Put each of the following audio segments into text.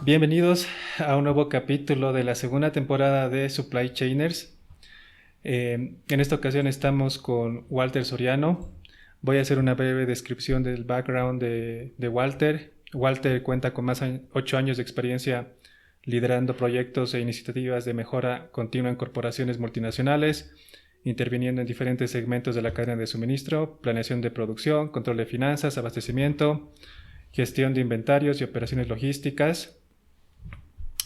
Bienvenidos a un nuevo capítulo de la segunda temporada de Supply Chainers. En esta ocasión estamos con Walter Soriano. Voy a hacer una breve descripción del background de Walter. Walter cuenta con más de 8 años de experiencia liderando proyectos e iniciativas de mejora continua en corporaciones multinacionales, interviniendo en diferentes segmentos de la cadena de suministro, planeación de producción, control de finanzas, abastecimiento, gestión de inventarios y operaciones logísticas.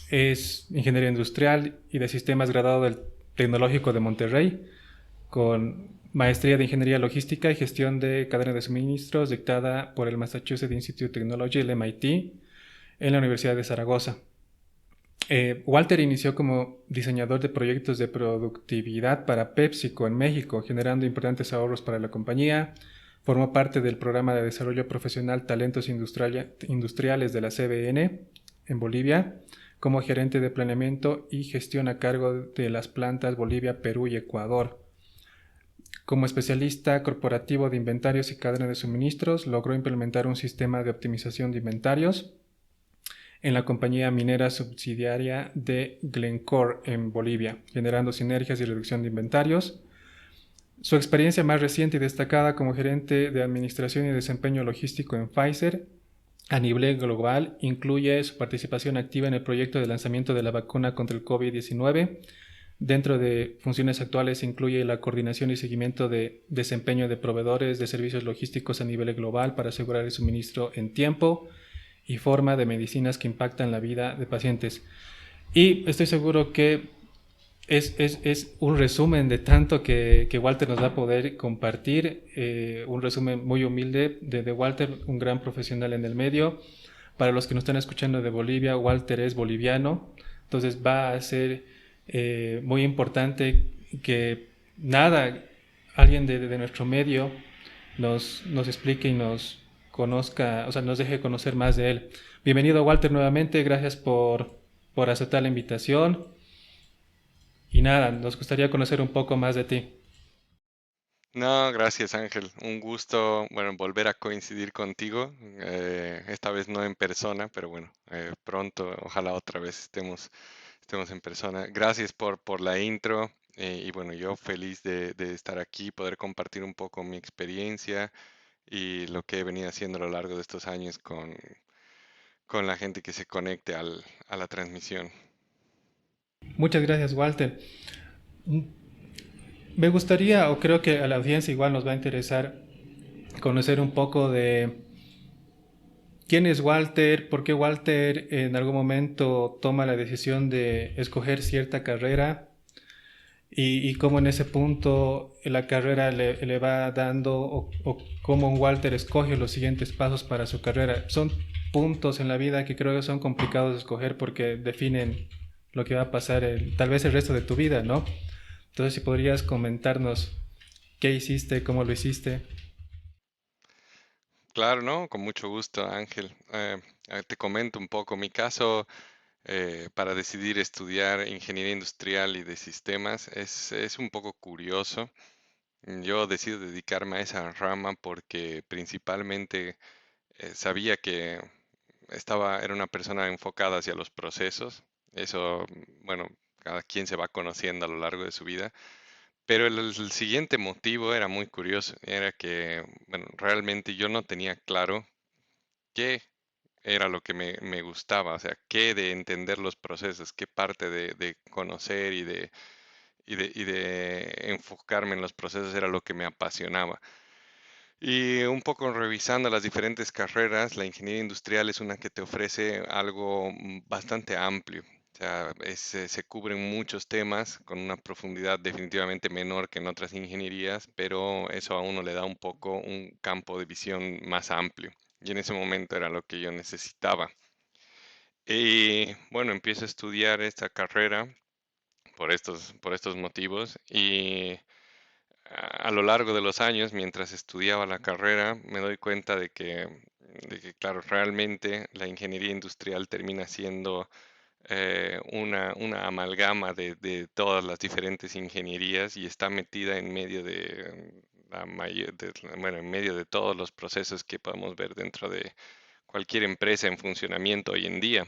Es ingeniero industrial y de sistemas graduado del Tecnológico de Monterrey, con maestría de ingeniería logística y gestión de cadena de suministros dictada por el Massachusetts Institute of Technology, el MIT, en la Universidad de Zaragoza. Walter inició como diseñador de proyectos de productividad para PepsiCo en México, generando importantes ahorros para la compañía. Formó parte del programa de desarrollo profesional Talentos Industriales de la CBN en Bolivia, como gerente de planeamiento y gestión a cargo de las plantas Bolivia, Perú y Ecuador. Como especialista corporativo de inventarios y cadena de suministros, logró implementar un sistema de optimización de inventarios en la compañía minera subsidiaria de Glencore en Bolivia, generando sinergias y reducción de inventarios. Su experiencia más reciente y destacada como gerente de administración y desempeño logístico en Pfizer a nivel global incluye su participación activa en el proyecto de lanzamiento de la vacuna contra el COVID-19. Dentro de funciones actuales incluye la coordinación y seguimiento de desempeño de proveedores de servicios logísticos a nivel global para asegurar el suministro en tiempo y forma de medicinas que impactan la vida de pacientes. Y estoy seguro que es un resumen de tanto que Walter nos va a poder compartir, un resumen muy humilde de Walter, un gran profesional en el medio. Para los que nos están escuchando de Bolivia, Walter es boliviano, entonces va a ser muy importante que nada, alguien de nuestro medio nos explique y nos conozca, o sea, nos deje conocer más de él. Bienvenido Walter nuevamente, gracias por aceptar la invitación. Y nada, nos gustaría conocer un poco más de ti. No, gracias Ángel. Un gusto, bueno, volver a coincidir contigo. Esta vez no en persona, pero bueno, pronto, ojalá otra vez estemos en persona. Gracias por la intro. Y bueno, yo feliz de estar aquí, poder compartir un poco mi experiencia y lo que he venido haciendo a lo largo de estos años con la gente que se conecte a la transmisión. Muchas gracias, Walter. Me gustaría, o creo que a la audiencia igual nos va a interesar conocer un poco de quién es Walter, por qué Walter en algún momento toma la decisión de escoger cierta carrera y cómo en ese punto la carrera le va dando o cómo un Walter escoge los siguientes pasos para su carrera. Son puntos en la vida que creo que son complicados de escoger porque definen lo que va a pasar tal vez el resto de tu vida, ¿no? Entonces, si podrías comentarnos qué hiciste, cómo lo hiciste. Claro, ¿no? Con mucho gusto, Ángel. Te comento un poco mi caso. Para decidir estudiar ingeniería industrial y de sistemas es un poco curioso. Yo decido dedicarme a esa rama porque principalmente sabía que era una persona enfocada hacia los procesos. Eso, bueno, cada quien se va conociendo a lo largo de su vida. Pero el siguiente motivo era muy curioso. Era que, bueno, realmente yo no tenía claro qué era lo que me gustaba, o sea, qué de entender los procesos, qué parte de conocer y de enfocarme en los procesos era lo que me apasionaba. Y un poco revisando las diferentes carreras, la ingeniería industrial es una que te ofrece algo bastante amplio. O sea, se cubren muchos temas con una profundidad definitivamente menor que en otras ingenierías, pero eso a uno le da un poco un campo de visión más amplio. Y en ese momento era lo que yo necesitaba. Y bueno, empiezo a estudiar esta carrera por estos motivos y a lo largo de los años, mientras estudiaba la carrera, me doy cuenta de que, claro, realmente la ingeniería industrial termina siendo una amalgama de todas las diferentes ingenierías y está metida en medio de bueno, en medio de todos los procesos que podemos ver dentro de cualquier empresa en funcionamiento hoy en día.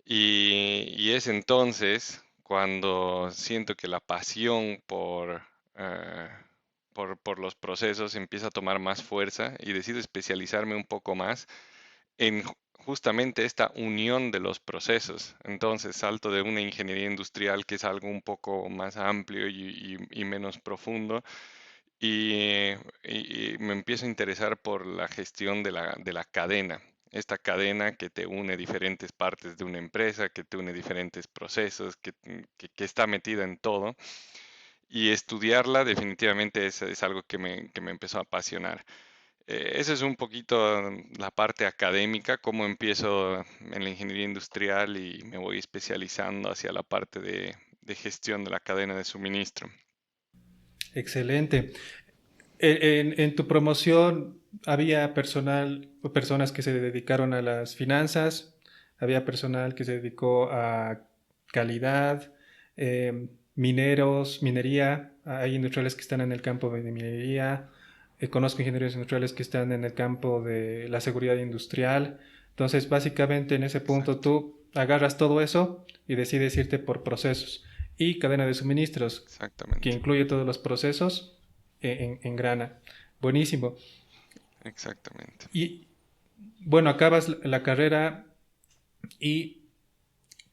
Y es entonces cuando siento que la pasión eh, por los procesos empieza a tomar más fuerza y decido especializarme un poco más en justamente esta unión de los procesos. Entonces salto de una ingeniería industrial que es algo un poco más amplio y menos profundo y me empiezo a interesar por la gestión de la cadena. Esta cadena que te une diferentes partes de una empresa, que te une diferentes procesos, que está metida en todo. Y estudiarla definitivamente es algo que me empezó a apasionar. Eso es un poquito la parte académica, cómo empiezo en la ingeniería industrial y me voy especializando hacia la parte de gestión de la cadena de suministro. Excelente. En tu promoción había personal, personas que se dedicaron a las finanzas, había personal que se dedicó a calidad, mineros, minería, hay industriales que están en el campo de minería, conozco ingenieros industriales que están en el campo de la seguridad industrial. Entonces, básicamente en ese punto Exacto, tú agarras todo eso y decides irte por procesos y cadena de suministros, que exactamente, incluye todos los procesos en grana. Buenísimo. exactamente. Y bueno, acabas la carrera y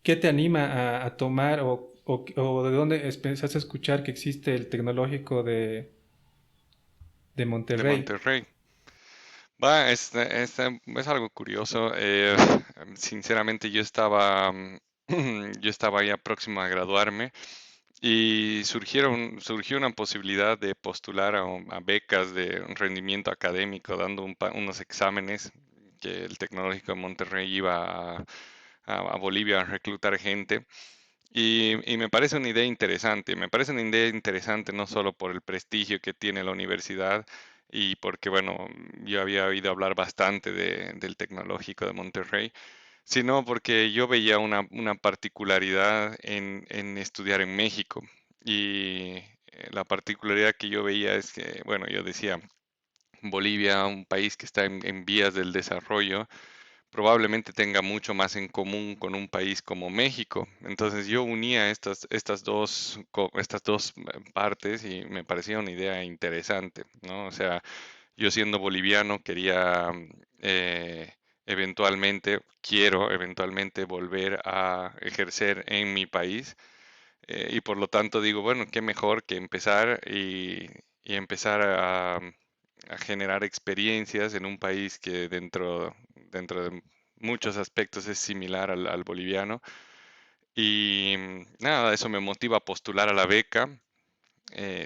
¿qué te anima a tomar o de dónde empezaste a escuchar que existe el tecnológico de De Monterrey? Monterrey. Va, es algo curioso. Sinceramente, yo estaba ya próximo a graduarme y surgió una posibilidad de postular a becas de rendimiento académico, dando unos exámenes que el Tecnológico de Monterrey iba a Bolivia a reclutar gente. Y me parece una idea interesante, me parece una idea interesante no solo por el prestigio que tiene la universidad y porque, bueno, yo había oído hablar bastante del Tecnológico de Monterrey, sino porque yo veía una particularidad en estudiar en México. Y la particularidad que yo veía es que, bueno, yo decía, Bolivia, un país que está en vías del desarrollo, probablemente tenga mucho más en común con un país como México. Entonces yo unía estas dos partes y me parecía una idea interesante, ¿no? O sea, yo siendo boliviano quería quiero eventualmente volver a ejercer en mi país y por lo tanto digo, bueno, qué mejor que empezar y empezar a generar experiencias en un país que dentro de muchos aspectos es similar al boliviano. Y nada, eso me motiva a postular a la beca,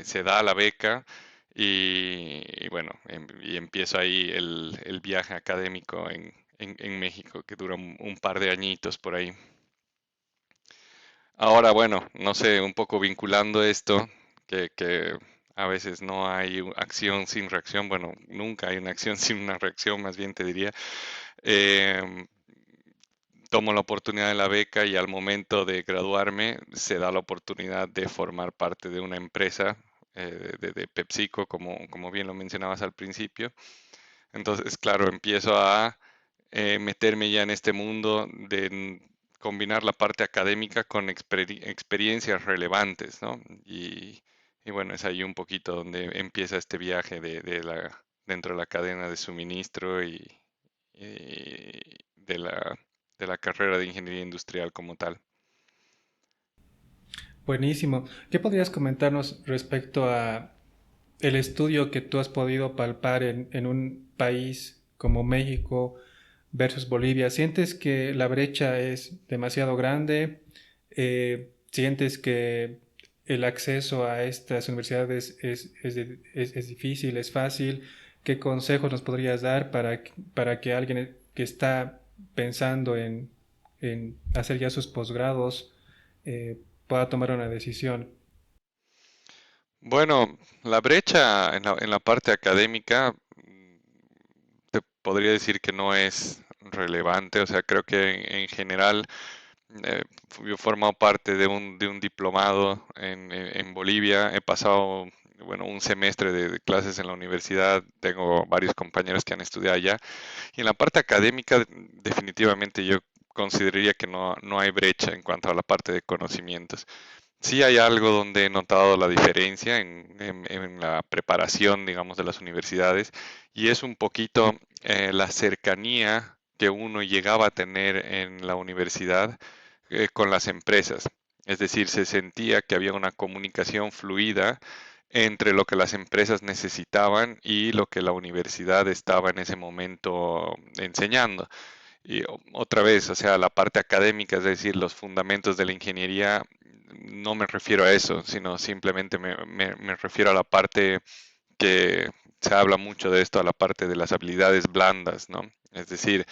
se da la beca y bueno, y empiezo ahí el viaje académico en México, que dura un par de añitos por ahí. Ahora, bueno, no sé, un poco vinculando esto, que a veces no hay acción sin reacción, bueno, nunca hay una acción sin una reacción, más bien te diría. em, Tomo la oportunidad de la beca y al momento de graduarme se da la oportunidad de formar parte de una empresa de PepsiCo, como bien lo mencionabas al principio. Entonces, claro, empiezo a meterme ya en este mundo de combinar la parte académica con experiencias relevantes, ¿no? Y bueno, es ahí un poquito donde empieza este viaje dentro de la cadena de suministro y de la carrera de ingeniería industrial como tal. Buenísimo. ¿Qué podrías comentarnos respecto a el estudio que tú has podido palpar en un país como México versus Bolivia? ¿Sientes que la brecha es demasiado grande? ¿Sientes que el acceso a estas universidades es difícil, es fácil? ¿Qué consejos nos podrías dar para que alguien que está pensando en hacer ya sus posgrados pueda tomar una decisión? Bueno, la brecha en la parte académica, te podría decir que no es relevante, o sea, creo que en general yo he formado parte de un diplomado en Bolivia, he pasado, bueno, un semestre de clases en la universidad, tengo varios compañeros que han estudiado allá, y en la parte académica definitivamente yo consideraría que no hay brecha en cuanto a la parte de conocimientos. Sí hay algo donde he notado la diferencia en la preparación, digamos, de las universidades, y es un poquito la cercanía que uno llegaba a tener en la universidad con las empresas. Es decir, se sentía que había una comunicación fluida entre lo que las empresas necesitaban y lo que la universidad estaba en ese momento enseñando. Y otra vez, o sea, la parte académica, es decir, los fundamentos de la ingeniería, no me refiero a eso, sino simplemente me refiero a la parte que se habla mucho de esto, a la parte de las habilidades blandas, ¿no? Es decir,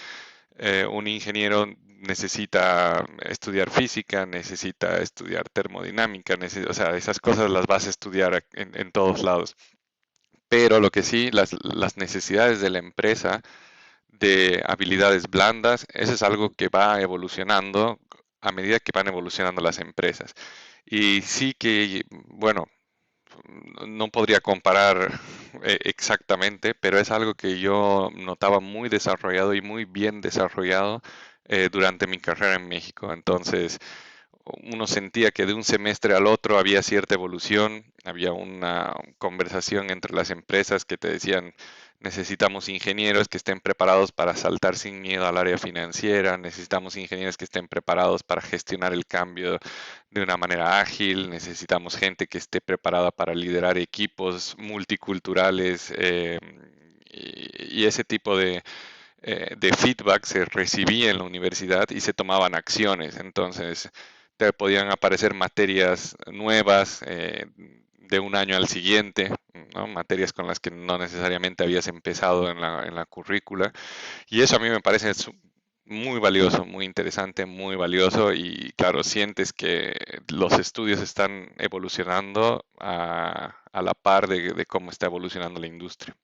un ingeniero necesita estudiar física, necesita estudiar termodinámica, o sea, esas cosas las vas a estudiar en todos lados. Pero lo que sí, las necesidades de la empresa de habilidades blandas, eso es algo que va evolucionando a medida que van evolucionando las empresas. Y sí que, bueno, no podría comparar exactamente, pero es algo que yo notaba muy desarrollado y muy bien desarrollado durante mi carrera en México. Entonces, uno sentía que de un semestre al otro había cierta evolución, había una conversación entre las empresas que te decían, necesitamos ingenieros que estén preparados para saltar sin miedo al área financiera, necesitamos ingenieros que estén preparados para gestionar el cambio de una manera ágil, necesitamos gente que esté preparada para liderar equipos multiculturales y ese tipo de feedback se recibía en la universidad y se tomaban acciones. Entonces, te podían aparecer materias nuevas de un año al siguiente, ¿no? Materias con las que no necesariamente habías empezado en la currícula. Y eso a mí me parece muy valioso, muy interesante, muy valioso y claro, sientes que los estudios están evolucionando a la par de cómo está evolucionando la industria.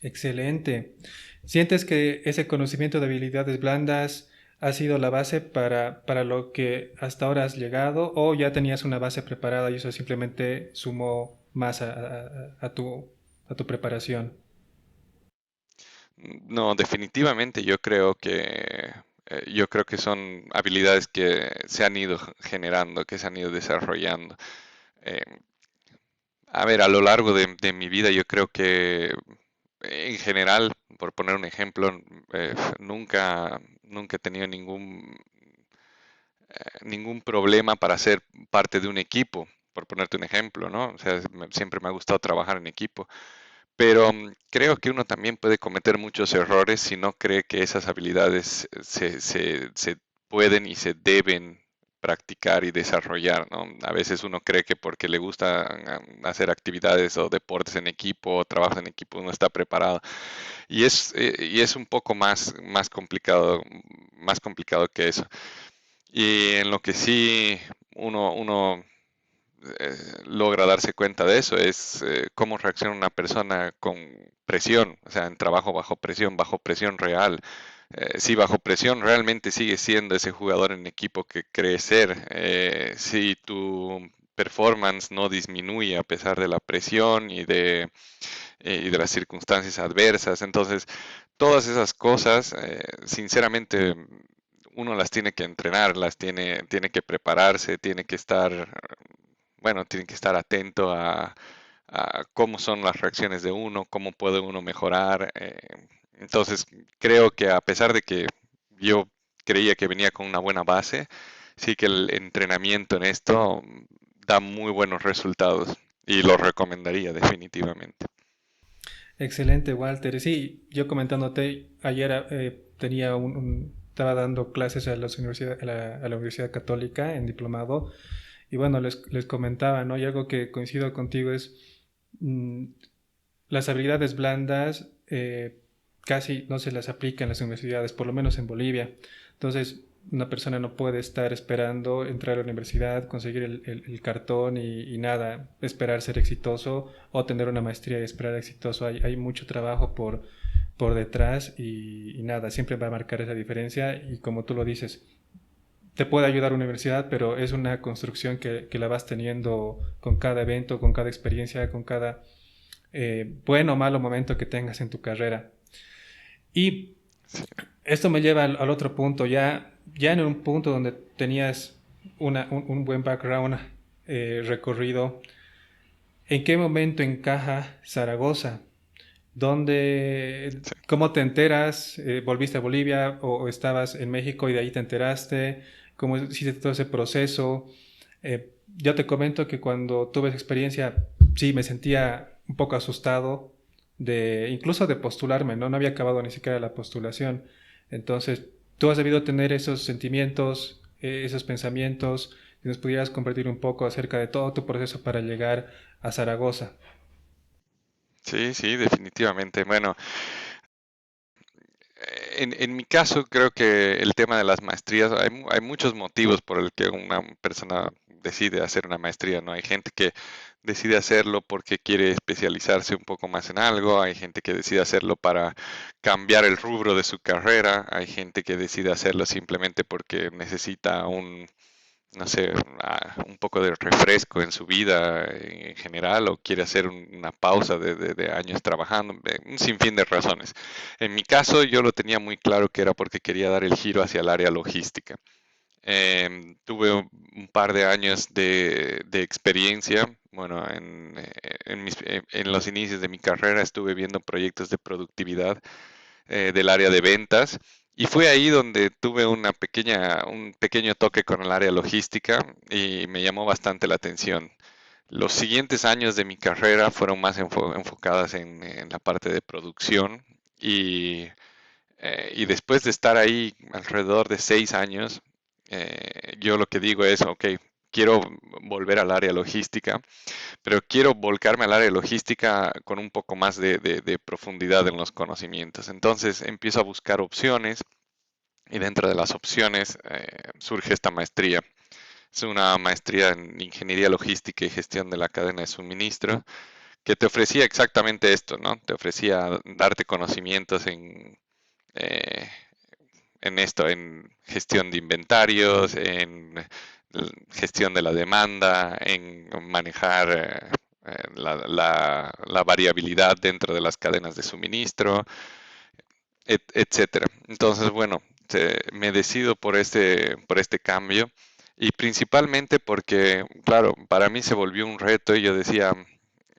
Excelente. ¿Sientes que ese conocimiento de habilidades blandas ha sido la base para lo que hasta ahora has llegado o ya tenías una base preparada y eso simplemente sumó más a tu preparación? No, definitivamente yo creo que son habilidades que se han ido generando, que se han ido desarrollando. Eh, a ver, a lo largo de mi vida yo creo que en general, por poner un ejemplo, nunca he tenido ningún problema para ser parte de un equipo, por ponerte un ejemplo, ¿no? O sea, siempre me ha gustado trabajar en equipo. Pero creo que uno también puede cometer muchos errores si no cree que esas habilidades se pueden y se deben practicar y desarrollar, ¿no? A veces uno cree que porque le gusta hacer actividades o deportes en equipo o trabajo en equipo, uno está preparado. Y es un poco más complicado que eso. Y en lo que sí uno eh, logra darse cuenta de eso es cómo reacciona una persona con presión, o sea, en trabajo bajo presión real. Si bajo presión realmente sigues siendo ese jugador en equipo que cree ser, si tu performance no disminuye a pesar de la presión y de las circunstancias adversas. Entonces, todas esas cosas, sinceramente, uno las tiene que entrenar, tiene que prepararse, tiene que estar atento a cómo son las reacciones de uno, cómo puede uno mejorar. Entonces, creo que a pesar de que yo creía que venía con una buena base, sí que el entrenamiento en esto da muy buenos resultados y lo recomendaría definitivamente. Excelente, Walter. Sí, yo comentándote, ayer estaba dando clases a, a la Universidad Católica en diplomado y bueno, les comentaba, ¿no? Y algo que coincido contigo es mm, las habilidades blandas casi no se las aplica en las universidades, por lo menos en Bolivia. Entonces, una persona no puede estar esperando entrar a la universidad, conseguir el cartón y nada, esperar ser exitoso o tener una maestría y esperar exitoso. Hay mucho trabajo por detrás y nada, siempre va a marcar esa diferencia y como tú lo dices, te puede ayudar la universidad, pero es una construcción que la vas teniendo con cada evento, con cada experiencia, con cada bueno o malo momento que tengas en tu carrera. Y Sí. Esto me lleva al otro punto, ya en un punto donde tenías un buen background recorrido. ¿En qué momento encaja Zaragoza? Sí. ¿Cómo te enteras? ¿Volviste a Bolivia o estabas en México y de ahí te enteraste? ¿Cómo hiciste todo ese proceso? Yo te comento que cuando tuve esa experiencia, sí, me sentía un poco asustado incluso de postularme, ¿no? No había acabado ni siquiera la postulación. Entonces, tú has debido tener esos sentimientos, esos pensamientos, si nos pudieras compartir un poco acerca de todo tu proceso para llegar a Zaragoza. Sí, sí, definitivamente. Bueno, en mi caso creo que el tema de las maestrías, hay muchos motivos por el que una persona decide hacer una maestría, ¿no? Hay gente que decide hacerlo porque quiere especializarse un poco más en algo, hay gente que decide hacerlo para cambiar el rubro de su carrera, hay gente que decide hacerlo simplemente porque necesita no sé, un poco de refresco en su vida en general o quiere hacer una pausa de años trabajando, un sinfín de razones. En mi caso, yo lo tenía muy claro que era porque quería dar el giro hacia el área logística. Tuve un par de años de experiencia. Bueno, en los inicios de mi carrera estuve viendo proyectos de productividad del área de ventas. Y fue ahí donde tuve un pequeño toque con el área logística y me llamó bastante la atención. Los siguientes años de mi carrera fueron más enfocadas en la parte de producción y, y después de estar ahí alrededor de 6 años, yo lo que digo es, ok, quiero volver al área logística, pero quiero volcarme al área de logística con un poco más de profundidad en los conocimientos. Entonces empiezo a buscar opciones y dentro de las opciones surge esta maestría. Es una maestría en ingeniería logística y gestión de la cadena de suministro que te ofrecía exactamente esto, ¿no? Te ofrecía darte conocimientos eh, en esto, en gestión de inventarios, en gestión de la demanda, en manejar la variabilidad dentro de las cadenas de suministro, etcétera. Entonces, bueno, me decido por este cambio y principalmente porque, claro, para mí se volvió un reto y yo decía,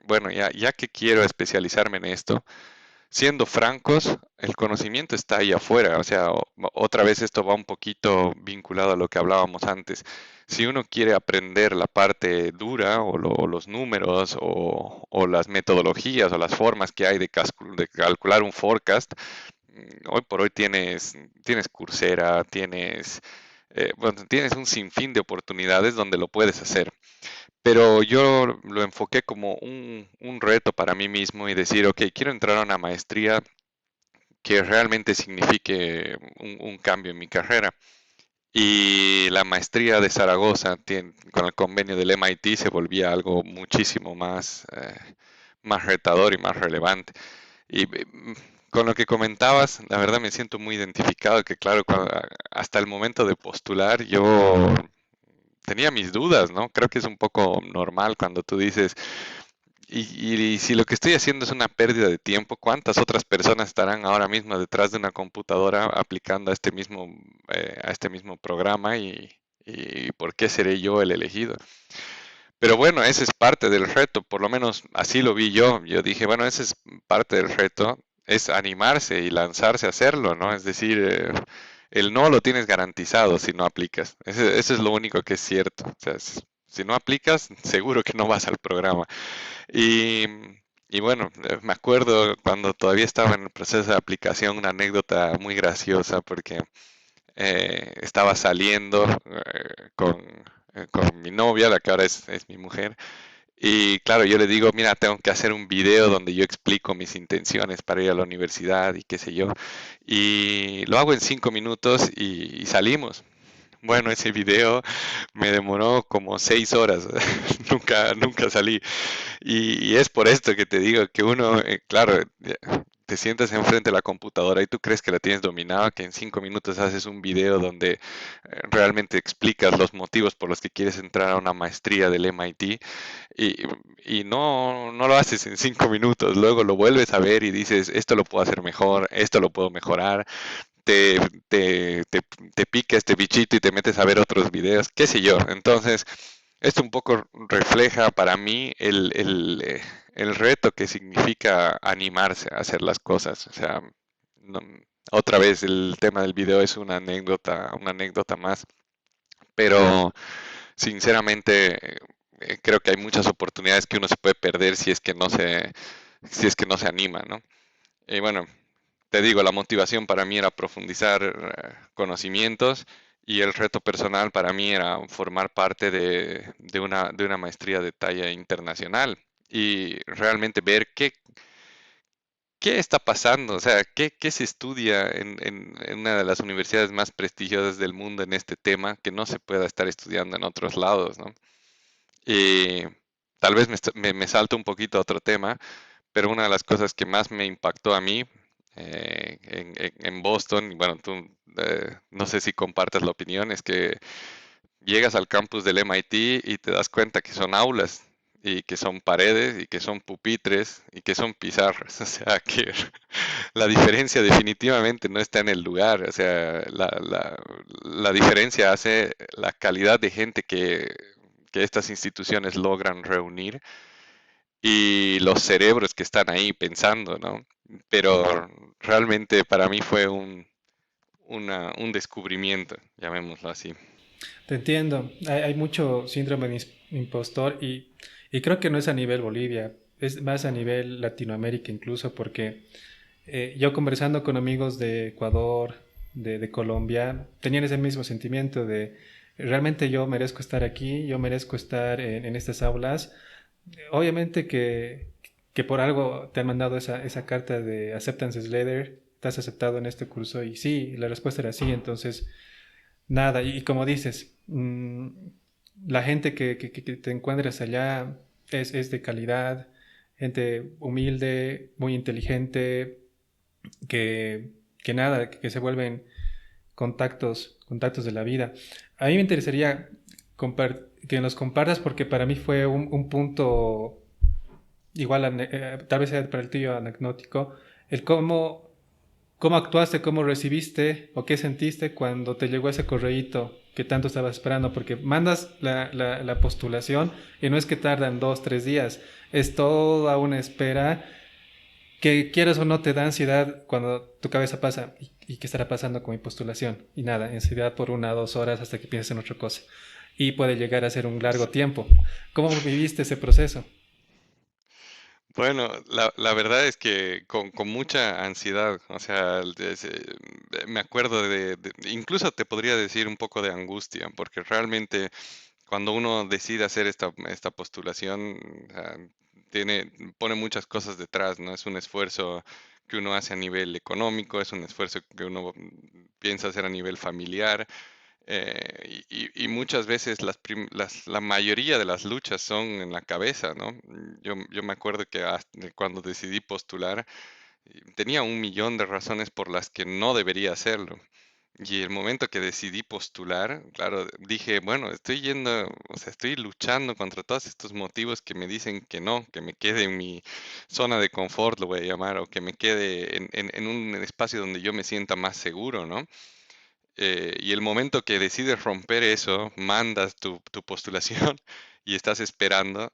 bueno, ya que quiero especializarme en esto, siendo francos, el conocimiento está ahí afuera. O sea, otra vez esto va un poquito vinculado a lo que hablábamos antes. Si uno quiere aprender la parte dura o los números o las metodologías o las formas que hay de calcular un forecast, hoy por hoy tienes Coursera, bueno, tienes un sinfín de oportunidades donde lo puedes hacer. Pero yo lo enfoqué como un reto para mí mismo y decir, ok, quiero entrar a una maestría que realmente signifique un cambio en mi carrera. Y la maestría de Zaragoza con el convenio del MIT se volvía algo muchísimo más retador y más relevante. Y con lo que comentabas, la verdad me siento muy identificado, que claro, hasta el momento de postular yo tenía mis dudas, ¿no? Creo que es un poco normal cuando tú dices, y si lo que estoy haciendo es una pérdida de tiempo, ¿cuántas otras personas estarán ahora mismo detrás de una computadora aplicando a este mismo programa y por qué seré yo el elegido? Pero bueno, ese es parte del reto, por lo menos así lo vi yo. Yo dije, bueno, ese es parte del reto, es animarse y lanzarse a hacerlo, ¿no? Es decir, el no lo tienes garantizado si no aplicas. Eso es lo único que es cierto. O sea, si no aplicas, seguro que no vas al programa. Y, y bueno, me acuerdo cuando todavía estaba en el proceso de aplicación, una anécdota muy graciosa porque estaba saliendo con mi novia, la que ahora es mi mujer, y claro, yo le digo, mira, tengo que hacer un video donde yo explico mis intenciones para ir a la universidad y qué sé yo, y lo hago en 5 minutos y salimos. Bueno, ese video me demoró como 6 horas, nunca salí. Y es por esto que te digo que uno, claro, te sientas enfrente de la computadora y tú crees que la tienes dominada, que en 5 minutos haces un video donde realmente explicas los motivos por los que quieres entrar a una maestría del MIT y, y no lo haces en 5 minutos, luego lo vuelves a ver y dices, esto lo puedo hacer mejor, esto lo puedo mejorar, te, te, te, te pica este bichito y te metes a ver otros videos, qué sé yo. Entonces, esto un poco refleja para mí el reto que significa animarse a hacer las cosas. O sea, no- otra vez el tema del video es una anécdota más, pero sinceramente creo que hay muchas oportunidades que uno se puede perder si es que no se anima, ¿no? Y bueno, te digo, la motivación para mí era profundizar conocimientos y el reto personal para mí era formar parte de una maestría de talla internacional y realmente ver qué está pasando, o sea, qué se estudia en una de las universidades más prestigiosas del mundo en este tema que no se pueda estar estudiando en otros lados, ¿no? Y tal vez me salto un poquito a otro tema, pero una de las cosas que más me impactó a mí en Boston, y bueno, tú no sé si compartes la opinión, es que llegas al campus del MIT y te das cuenta que son aulas y que son paredes y que son pupitres y que son pizarras. O sea, que la diferencia definitivamente no está en el lugar. O sea, la diferencia hace la calidad de gente que estas instituciones logran reunir y los cerebros que están ahí pensando, ¿no? Pero realmente para mí fue un descubrimiento, llamémoslo así. Te entiendo. Hay mucho síndrome de impostor y creo que no es a nivel Bolivia, es más a nivel Latinoamérica incluso, porque yo conversando con amigos de Ecuador, de Colombia, tenían ese mismo sentimiento de realmente yo merezco estar aquí, yo merezco estar en estas aulas. Obviamente que por algo te han mandado esa carta de acceptance letter, estás aceptado en este curso y sí, la respuesta era sí, entonces nada, y como dices, la gente que te encuentras allá es de calidad, gente humilde, muy inteligente, que nada, que se vuelven contactos de la vida. A mí me interesaría que nos compartas porque para mí fue un punto igual, tal vez sea para el tuyo anecdótico, el cómo actuaste, cómo recibiste o qué sentiste cuando te llegó ese correíto que tanto estabas esperando, porque mandas la postulación y no es que tardan 2, 3 días, es toda una espera que quieras o no te da ansiedad cuando tu cabeza pasa y qué estará pasando con mi postulación y nada, ansiedad por 1 o 2 horas hasta que pienses en otra cosa y puede llegar a ser un largo tiempo. ¿Cómo viviste ese proceso? Bueno, la verdad es que con mucha ansiedad, o sea, me acuerdo incluso te podría decir un poco de angustia, porque realmente cuando uno decide hacer esta postulación, pone muchas cosas detrás, ¿no? Es un esfuerzo que uno hace a nivel económico, es un esfuerzo que uno piensa hacer a nivel familiar, y muchas veces la mayoría de las luchas son en la cabeza, ¿no? Yo me acuerdo que cuando decidí postular, tenía 1 millón de razones por las que no debería hacerlo. Y el momento que decidí postular, claro, dije, bueno, estoy yendo, o sea, estoy luchando contra todos estos motivos que me dicen que no, que me quede en mi zona de confort, lo voy a llamar, o que me quede en un espacio donde yo me sienta más seguro, ¿no? Y el momento que decides romper eso, mandas tu postulación y estás esperando,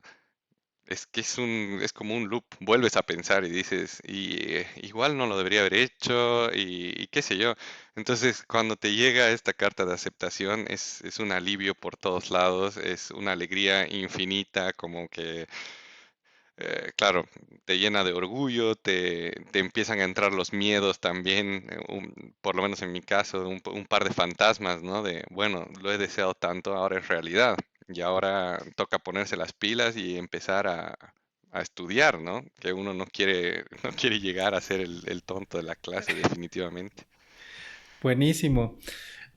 es que es como un loop, vuelves a pensar y dices, igual no lo debería haber hecho y qué sé yo. Entonces, cuando te llega esta carta de aceptación, es un alivio por todos lados, es una alegría infinita, como que claro, te llena de orgullo, te empiezan a entrar los miedos también, por lo menos en mi caso, un par de fantasmas, ¿no? De, bueno, lo he deseado tanto, ahora es realidad. Y ahora toca ponerse las pilas y empezar a estudiar, ¿no? Que uno no quiere, no quiere llegar a ser el tonto de la clase, definitivamente. Buenísimo.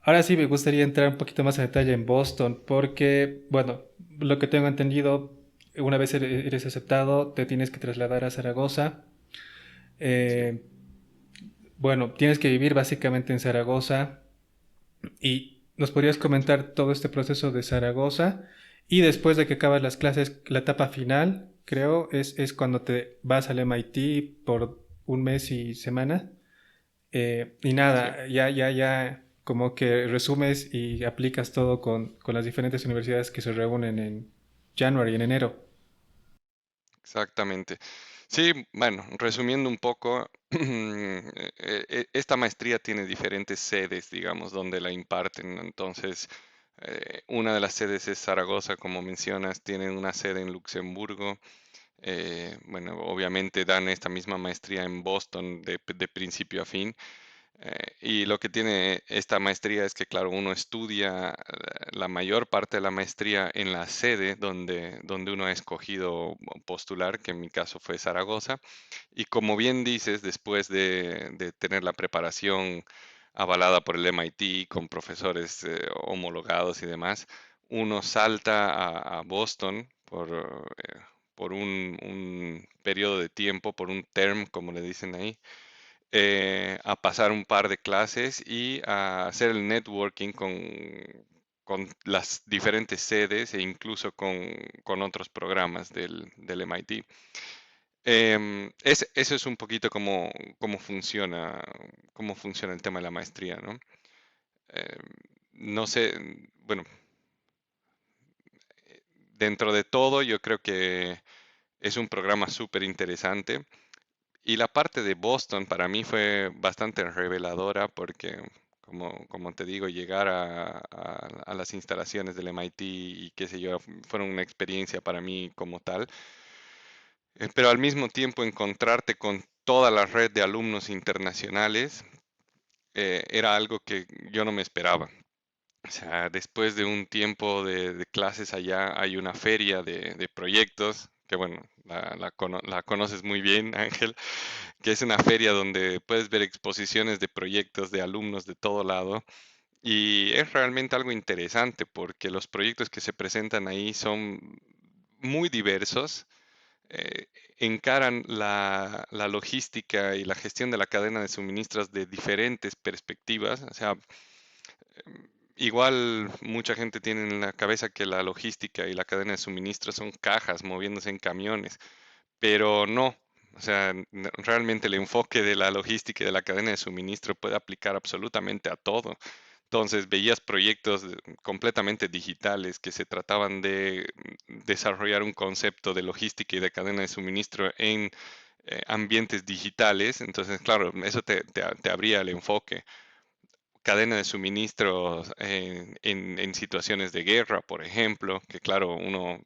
Ahora sí me gustaría entrar un poquito más en detalle en Boston, porque, bueno, lo que tengo entendido, una vez eres aceptado, te tienes que trasladar a Zaragoza Sí. Eh, bueno, tienes que vivir básicamente en Zaragoza y nos podrías comentar todo este proceso de Zaragoza y después de que acabas las clases, la etapa final, creo, es cuando te vas al MIT por un mes y semana. Y Sí. nada, ya, como que resumes y aplicas todo con las diferentes universidades que se reúnen en January, en enero. Exactamente. Sí, bueno, resumiendo un poco, esta maestría tiene diferentes sedes, digamos, donde la imparten. Entonces, una de las sedes es Zaragoza, como mencionas, tienen una sede en Luxemburgo. Bueno, obviamente dan esta misma maestría en Boston de principio a fin. Y lo que tiene esta maestría es que, claro, uno estudia la mayor parte de la maestría en la sede donde uno ha escogido postular, que en mi caso fue Zaragoza. Y como bien dices, después de tener la preparación avalada por el MIT con profesores homologados y demás, uno salta a Boston por un periodo de tiempo, por un term, como le dicen ahí, a pasar un par de clases y a hacer el networking con las diferentes sedes e incluso con otros programas del MIT. Eso es un poquito cómo funciona el tema de la maestría, ¿no? Em, no sé, bueno, dentro de todo yo creo que es un programa súper interesante. Y la parte de Boston para mí fue bastante reveladora porque, como te digo, llegar a las instalaciones del MIT y qué sé yo, fueron una experiencia para mí como tal. Pero al mismo tiempo encontrarte con toda la red de alumnos internacionales era algo que yo no me esperaba. O sea, después de un tiempo de clases allá, hay una feria de proyectos, que bueno, la conoces muy bien, Ángel, que es una feria donde puedes ver exposiciones de proyectos de alumnos de todo lado. Y es realmente algo interesante porque los proyectos que se presentan ahí son muy diversos, eh, encaran la logística y la gestión de la cadena de suministros de diferentes perspectivas. O sea, igual mucha gente tiene en la cabeza que la logística y la cadena de suministros son cajas moviéndose en camiones, pero no. O sea, realmente el enfoque de la logística y de la cadena de suministro puede aplicar absolutamente a todo. Entonces, veías proyectos completamente digitales que se trataban de desarrollar un concepto de logística y de cadena de suministro en ambientes digitales. Entonces, claro, eso te abría el enfoque. Cadena de suministros en situaciones de guerra, por ejemplo, que claro, uno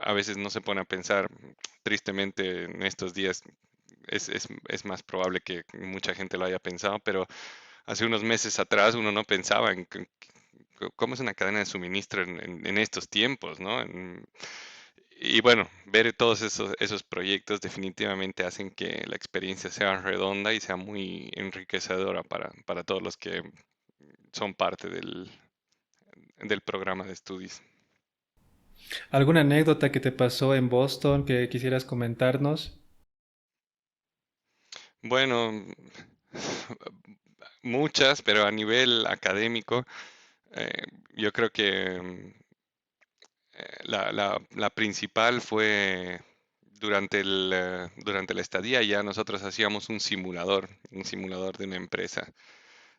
a veces no se pone a pensar, tristemente en estos días es más probable que mucha gente lo haya pensado, pero hace unos meses atrás uno no pensaba en cómo es una cadena de suministro en estos tiempos, ¿no? Y bueno, ver todos esos proyectos definitivamente hacen que la experiencia sea redonda y sea muy enriquecedora para todos los que son parte del programa de estudios. ¿Alguna anécdota que te pasó en Boston que quisieras comentarnos? Bueno, muchas, pero a nivel académico, eh, yo creo que la principal fue durante la estadía, ya nosotros hacíamos un simulador de una empresa,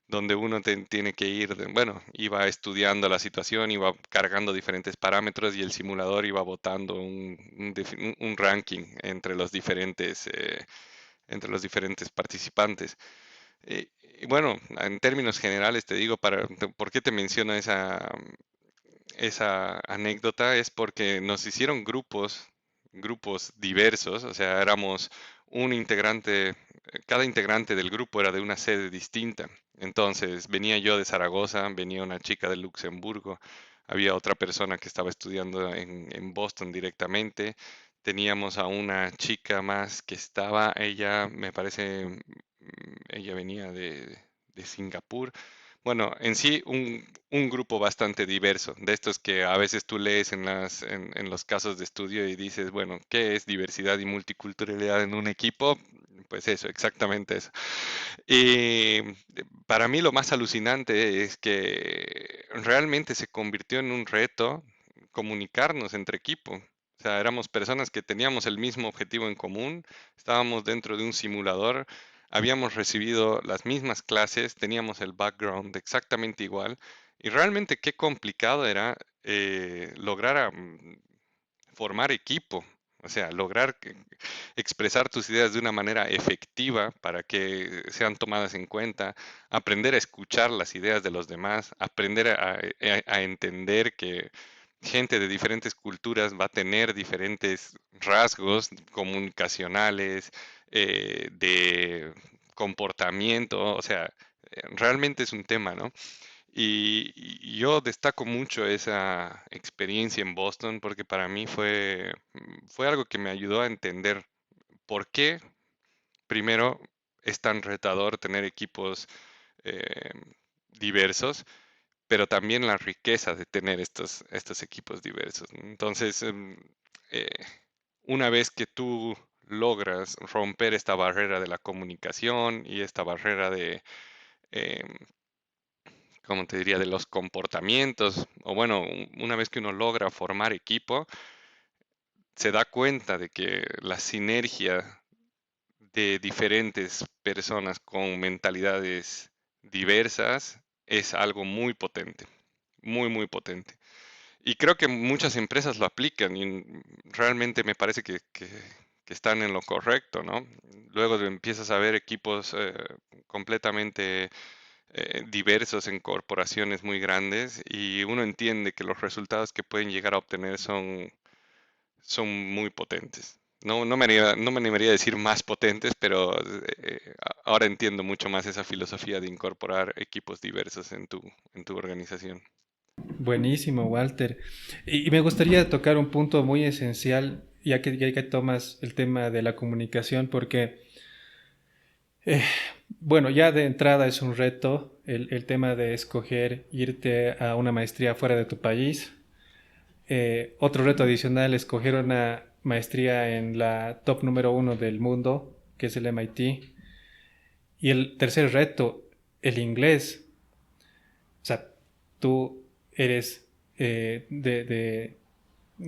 donde uno tiene que ir, bueno, iba estudiando la situación, iba cargando diferentes parámetros y el simulador iba botando un ranking entre los diferentes participantes. Y bueno, en términos generales te digo, ¿por qué te menciono esa anécdota? Es porque nos hicieron grupos diversos, o sea, éramos un integrante, cada integrante del grupo era de una sede distinta. Entonces, venía yo de Zaragoza, venía una chica de Luxemburgo, había otra persona que estaba estudiando en Boston directamente, teníamos a una chica más que estaba, ella, me parece, ella venía de Singapur. Bueno, en sí un grupo bastante diverso, de estos que a veces tú lees en los casos de estudio y dices, bueno, ¿qué es diversidad y multiculturalidad en un equipo? pues eso, exactamente eso. Y para mí lo más alucinante es que realmente se convirtió en un reto comunicarnos entre equipo. O sea, éramos personas que teníamos el mismo objetivo en común, estábamos dentro de un simulador, habíamos recibido las mismas clases, teníamos el background exactamente igual. Y realmente qué complicado era lograr formar equipo, o sea, lograr expresar tus ideas de una manera efectiva para que sean tomadas en cuenta, aprender a escuchar las ideas de los demás, aprender a entender que gente de diferentes culturas va a tener diferentes rasgos comunicacionales, de comportamiento, o sea, realmente es un tema, ¿no? Y yo destaco mucho esa experiencia en Boston porque para mí fue algo que me ayudó a entender por qué, primero, es tan retador tener equipos eh, diversos, pero también la riqueza de tener estos equipos diversos. Entonces, eh, una vez que tú logras romper esta barrera de la comunicación y esta barrera de, em, como te diría, de los comportamientos, o bueno, una vez que uno logra formar equipo, se da cuenta de que la sinergia de diferentes personas con mentalidades diversas es algo muy potente, muy, muy potente. Y creo que muchas empresas lo aplican y realmente me parece que están en lo correcto, ¿no? Luego empiezas a ver equipos completamente diversos en corporaciones muy grandes y uno entiende que los resultados que pueden llegar a obtener son muy potentes. No me animaría a decir más potentes, pero ahora entiendo mucho más esa filosofía de incorporar equipos diversos en tu organización. Buenísimo, Walter. Y me gustaría tocar un punto muy esencial, ya que tomas el tema de la comunicación, porque, eh, bueno, ya de entrada es un reto el tema de escoger irte a una maestría fuera de tu país. Otro reto adicional, escoger una maestría en la top número uno del mundo, que es el MIT. Y el tercer reto, el inglés. O sea, tú eres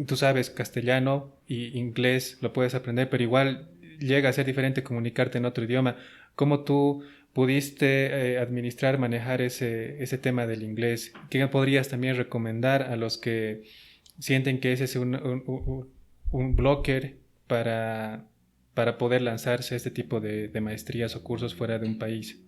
tú sabes castellano y inglés, lo puedes aprender, pero igual llega a ser diferente comunicarte en otro idioma. ¿Cómo tú pudiste administrar, manejar ese tema del inglés? ¿Qué podrías también recomendar a los que sienten que ese es un blocker para poder lanzarse a este tipo de maestrías o cursos fuera de un país?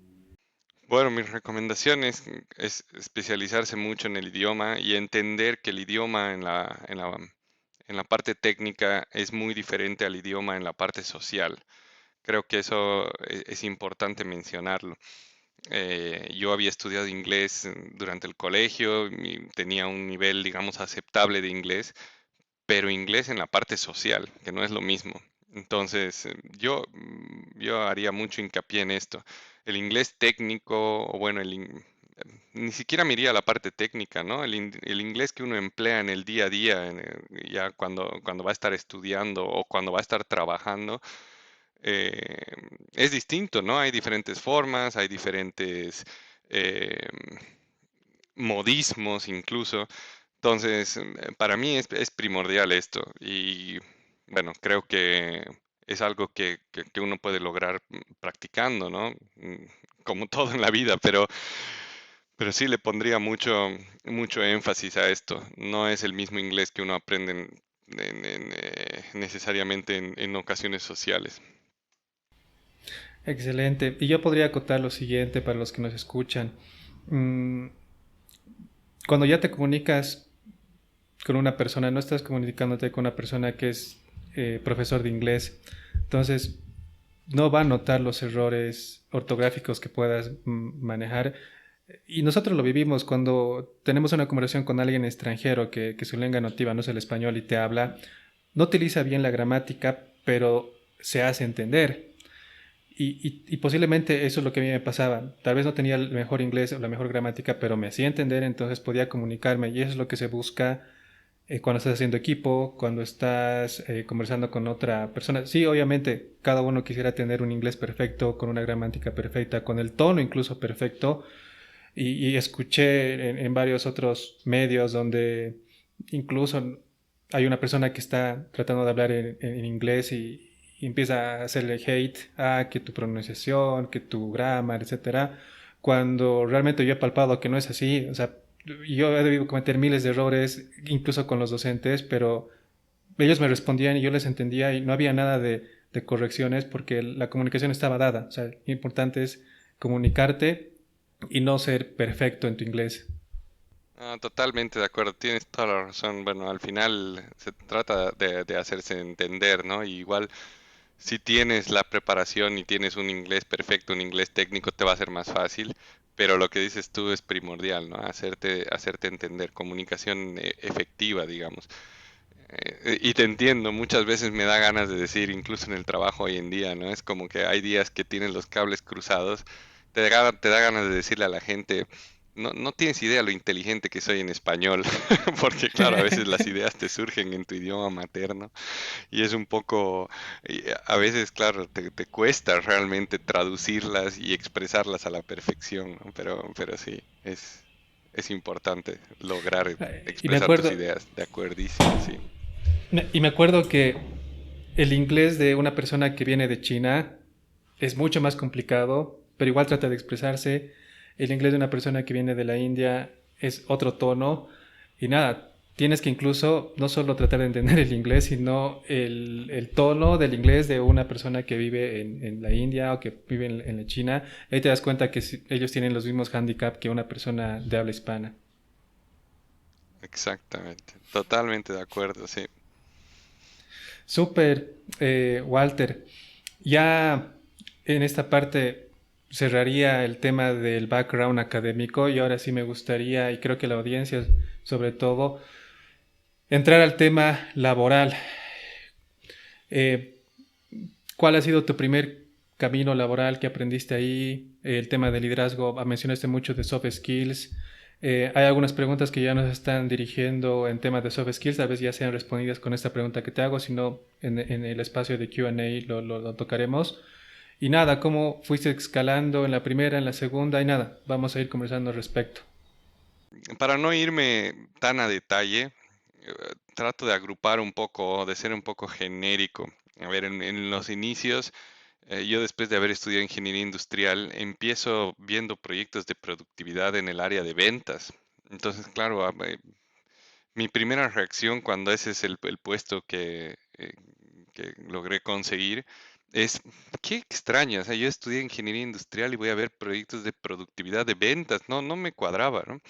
Bueno, mis recomendaciones es especializarse mucho en el idioma y entender que el idioma en la parte técnica es muy diferente al idioma en la parte social. Creo que eso es importante mencionarlo. Yo había estudiado inglés durante el colegio y tenía un nivel, digamos, aceptable de inglés, pero inglés en la parte social, que no es lo mismo. Entonces, yo haría mucho hincapié en esto. El inglés técnico, o bueno, ni siquiera me iría a la parte técnica, ¿no? El inglés que uno emplea en el día a día, ya cuando va a estar estudiando o cuando va a estar trabajando, eh, es distinto, ¿no? Hay diferentes formas, hay diferentes eh, modismos incluso. Entonces, para mí es primordial esto y bueno, creo que es algo que uno puede lograr practicando, ¿no? Como todo en la vida, pero sí le pondría mucho énfasis a esto. No es el mismo inglés que uno aprende necesariamente en ocasiones sociales. Excelente. Y yo podría acotar lo siguiente para los que nos escuchan. Mm, Cuando ya te comunicas con una persona, no estás comunicándote con una persona que es profesor de inglés, entonces no va a notar los errores ortográficos que puedas manejar. Y nosotros lo vivimos cuando tenemos una conversación con alguien extranjero que su lengua nativa no es el español y te habla, no utiliza bien la gramática, pero se hace entender. Y posiblemente eso es lo que a mí me pasaba. Tal vez no tenía el mejor inglés o la mejor gramática, pero me hacía entender, entonces podía comunicarme. Y eso es lo que se busca cuando estás haciendo equipo, cuando estás conversando con otra persona. Sí, obviamente, cada uno quisiera tener un inglés perfecto, con una gramática perfecta, con el tono incluso perfecto. Y escuché en varios otros medios donde incluso hay una persona que está tratando de hablar en inglés y empieza a hacerle hate a que tu pronunciación, que tu grammar, etcétera, cuando realmente yo he palpado que no es así. O sea, yo he debido cometer miles de errores, incluso con los docentes, pero ellos me respondían y yo les entendía y no había nada de correcciones porque la comunicación estaba dada. O sea, lo importante es comunicarte y no ser perfecto en tu inglés. Ah, totalmente de acuerdo, tienes toda la razón. Bueno, al final se trata de hacerse entender, ¿no? Y igual, si tienes la preparación y tienes un inglés perfecto, un inglés técnico, te va a ser más fácil, pero lo que dices tú es primordial, ¿no? Hacerte entender, comunicación efectiva, digamos. Y te entiendo, muchas veces me da ganas de decir, incluso en el trabajo hoy en día, ¿no? Es como que hay días que tienes los cables cruzados, te da ganas de decirle a la gente, no tienes idea lo inteligente que soy en español, porque claro, a veces las ideas te surgen en tu idioma materno y es un poco, a veces, claro, te cuesta realmente traducirlas y expresarlas a la perfección, ¿no? Pero sí, es importante lograr Y me expresar tus acuerdo, ideas, de acuerdísimo, sí. y me acuerdo que el inglés de una persona que viene de China es mucho más complicado, pero igual trata de expresarse. El inglés de una persona que viene de la India es otro tono. Y nada, tienes que incluso no solo tratar de entender el inglés, sino el tono del inglés de una persona que vive en la India o que vive en la China. Ahí te das cuenta que ellos tienen los mismos handicaps que una persona de habla hispana. Exactamente, totalmente de acuerdo, sí. Súper, Walter. Ya en esta parte cerraría el tema del background académico y ahora sí me gustaría, y creo que la audiencia sobre todo, entrar al tema laboral. Eh, ¿Cuál ha sido tu primer camino laboral que aprendiste ahí? El tema de liderazgo, mencionaste mucho de soft skills. Hay algunas preguntas que ya nos están dirigiendo en temas de soft skills, tal vez ya sean respondidas con esta pregunta que te hago, si no en el espacio de Q&A lo tocaremos. Y nada, ¿cómo fuiste escalando en la primera, en la segunda? Y nada, vamos a ir conversando al respecto. Para no irme tan a detalle, trato de agrupar un poco, de ser un poco genérico. A ver, en los inicios, yo después de haber estudiado ingeniería industrial, empiezo viendo proyectos de productividad en el área de ventas. Entonces, claro, mi primera reacción cuando ese es el puesto que logré conseguir es, qué extraño, o sea, yo estudié ingeniería industrial y voy a ver proyectos de productividad de ventas, no me cuadraba, ¿no?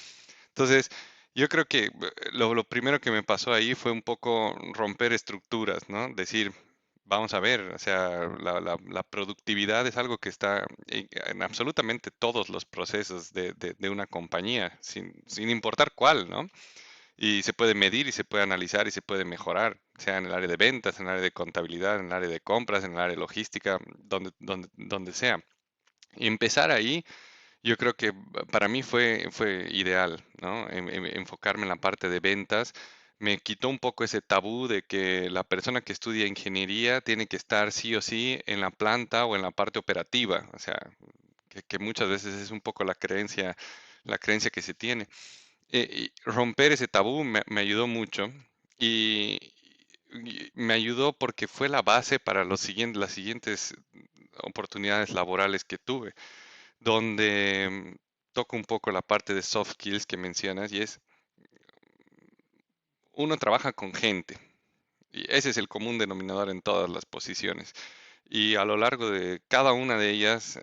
Entonces, yo creo que lo primero que me pasó ahí fue un poco romper estructuras, ¿no? Decir, vamos a ver, o sea, la productividad es algo que está en absolutamente todos los procesos de una compañía, sin importar cuál, ¿no? Y se puede medir y se puede analizar y se puede mejorar, sea en el área de ventas, en el área de contabilidad, en el área de compras, en el área de logística, donde sea. Y empezar ahí, yo creo que para mí fue ideal, ¿no? Enfocarme en la parte de ventas. Me quitó un poco ese tabú de que la persona que estudia ingeniería tiene que estar sí o sí en la planta o en la parte operativa. O sea, que muchas veces es un poco la creencia que se tiene. Y romper ese tabú me ayudó mucho y, y me ayudó porque fue la base para las siguientes oportunidades laborales que tuve, donde toco un poco la parte de soft skills que mencionas y es, uno trabaja con gente y ese es el común denominador en todas las posiciones. Y a lo largo de cada una de ellas,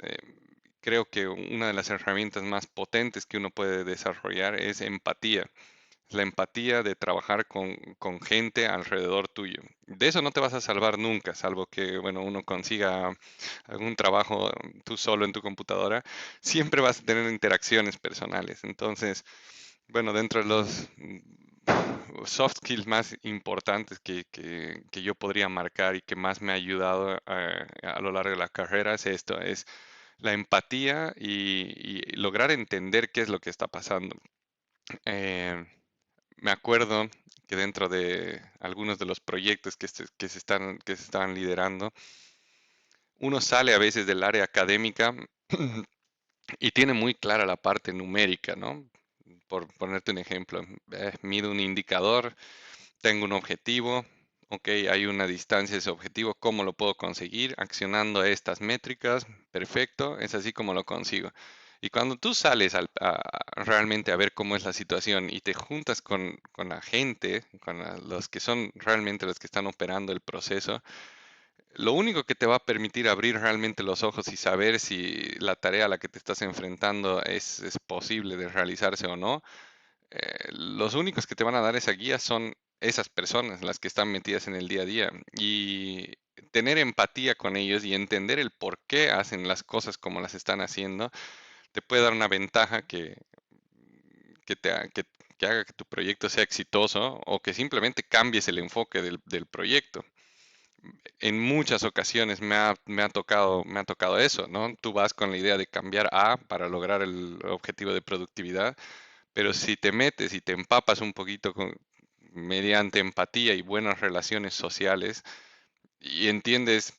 creo que una de las herramientas más potentes que uno puede desarrollar es empatía. La empatía de trabajar con gente alrededor tuyo. De eso no te vas a salvar nunca, salvo que, bueno, uno consiga algún trabajo tú solo en tu computadora. Siempre vas a tener interacciones personales. Entonces, bueno, dentro de los soft skills más importantes que yo podría marcar y que más me ha ayudado a lo largo de la carrera es esto, es la empatía y lograr entender qué es lo que está pasando. Eh, Me acuerdo que dentro de algunos de los proyectos que se están liderando, uno sale a veces del área académica y tiene muy clara la parte numérica, ¿no? Por ponerte un ejemplo, mido un indicador, tengo un objetivo, ok, hay una distancia de ese objetivo, ¿cómo lo puedo conseguir? Accionando estas métricas, perfecto, es así como lo consigo. Y cuando tú sales realmente a ver cómo es la situación y te juntas con la gente, los que son realmente los que están operando el proceso, lo único que te va a permitir abrir realmente los ojos y saber si la tarea a la que te estás enfrentando es posible de realizarse o no, los únicos que te van a dar esa guía son esas personas, las que están metidas en el día a día. Y tener empatía con ellos y entender el por qué hacen las cosas como las están haciendo, te puede dar una ventaja que, te ha- que haga que tu proyecto sea exitoso o que simplemente cambies el enfoque del proyecto. En muchas ocasiones me ha tocado eso, ¿no? Tú vas con la idea de cambiar A para lograr el objetivo de productividad, pero si te metes y te empapas un poquito mediante empatía y buenas relaciones sociales y entiendes,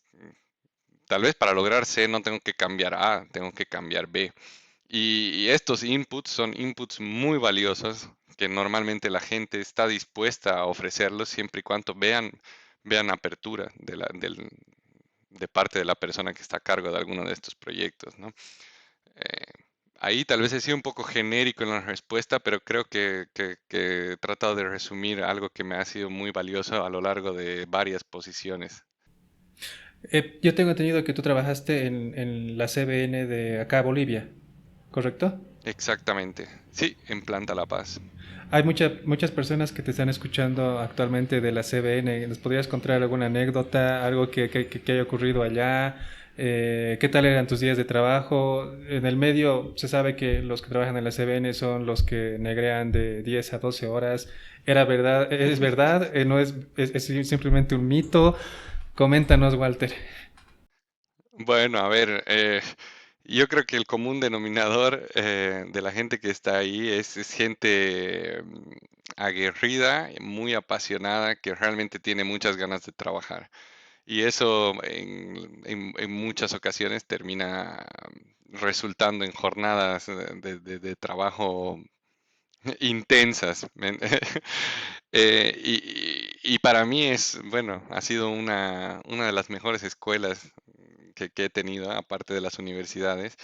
tal vez para lograr C no tengo que cambiar A, tengo que cambiar B. Y estos inputs son inputs muy valiosos que normalmente la gente está dispuesta a ofrecerlos siempre y cuando vean apertura de parte de la persona que está a cargo de alguno de estos proyectos, ¿no? Eh, Ahí tal vez he sido un poco genérico en la respuesta, pero creo que he tratado de resumir algo que me ha sido muy valioso a lo largo de varias posiciones. Yo tengo entendido que tú trabajaste en la CBN de acá, Bolivia, ¿correcto? Exactamente. Sí, en Planta La Paz. Hay muchas personas que te están escuchando actualmente de la CBN. ¿Nos podrías contar alguna anécdota, algo que haya ocurrido allá? ¿Qué tal eran tus días de trabajo? En el medio se sabe que los que trabajan en la CBN son los que negrean de 10 a 12 horas. ¿Era verdad? ¿Es verdad? ¿No es simplemente un mito? Coméntanos, Walter. Bueno, a ver, yo creo que el común denominador de la gente que está ahí es gente aguerrida, muy apasionada, que realmente tiene muchas ganas de trabajar. Y eso en muchas ocasiones termina resultando en jornadas de trabajo intensas. Y para mí es, bueno, ha sido una de las mejores escuelas que he tenido, aparte de las universidades,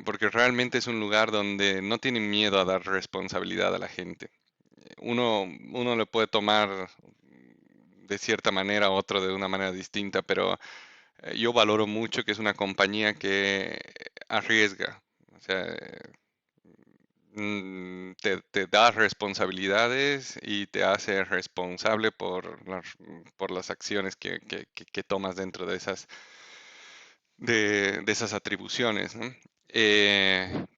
porque realmente es un lugar donde no tienen miedo a dar responsabilidad a la gente. Uno le puede tomar de cierta manera, otro de una manera distinta, pero yo valoro mucho que es una compañía que arriesga. O sea, te da responsabilidades y te hace responsable por las acciones que tomas dentro de esas atribuciones, ¿no?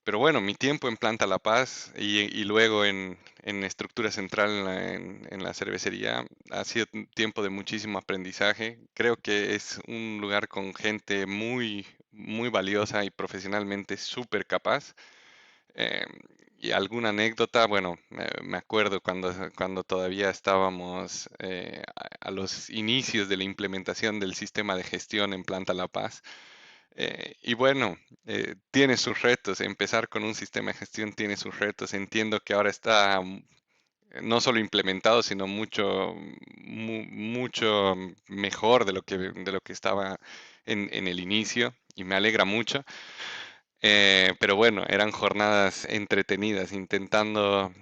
Pero bueno, mi tiempo en Planta La Paz y luego en estructura central en la cervecería ha sido un tiempo de muchísimo aprendizaje. Creo que es un lugar con gente muy valiosa y profesionalmente súper capaz. Eh, y alguna anécdota, bueno, me acuerdo cuando todavía estábamos a los inicios de la implementación del sistema de gestión en Planta La Paz. Y bueno, tiene sus retos. Empezar con un sistema de gestión tiene sus retos. Entiendo que ahora está no solo implementado, sino mucho mejor de lo que estaba en el inicio. Y me alegra mucho. Pero bueno, eran jornadas entretenidas, intentando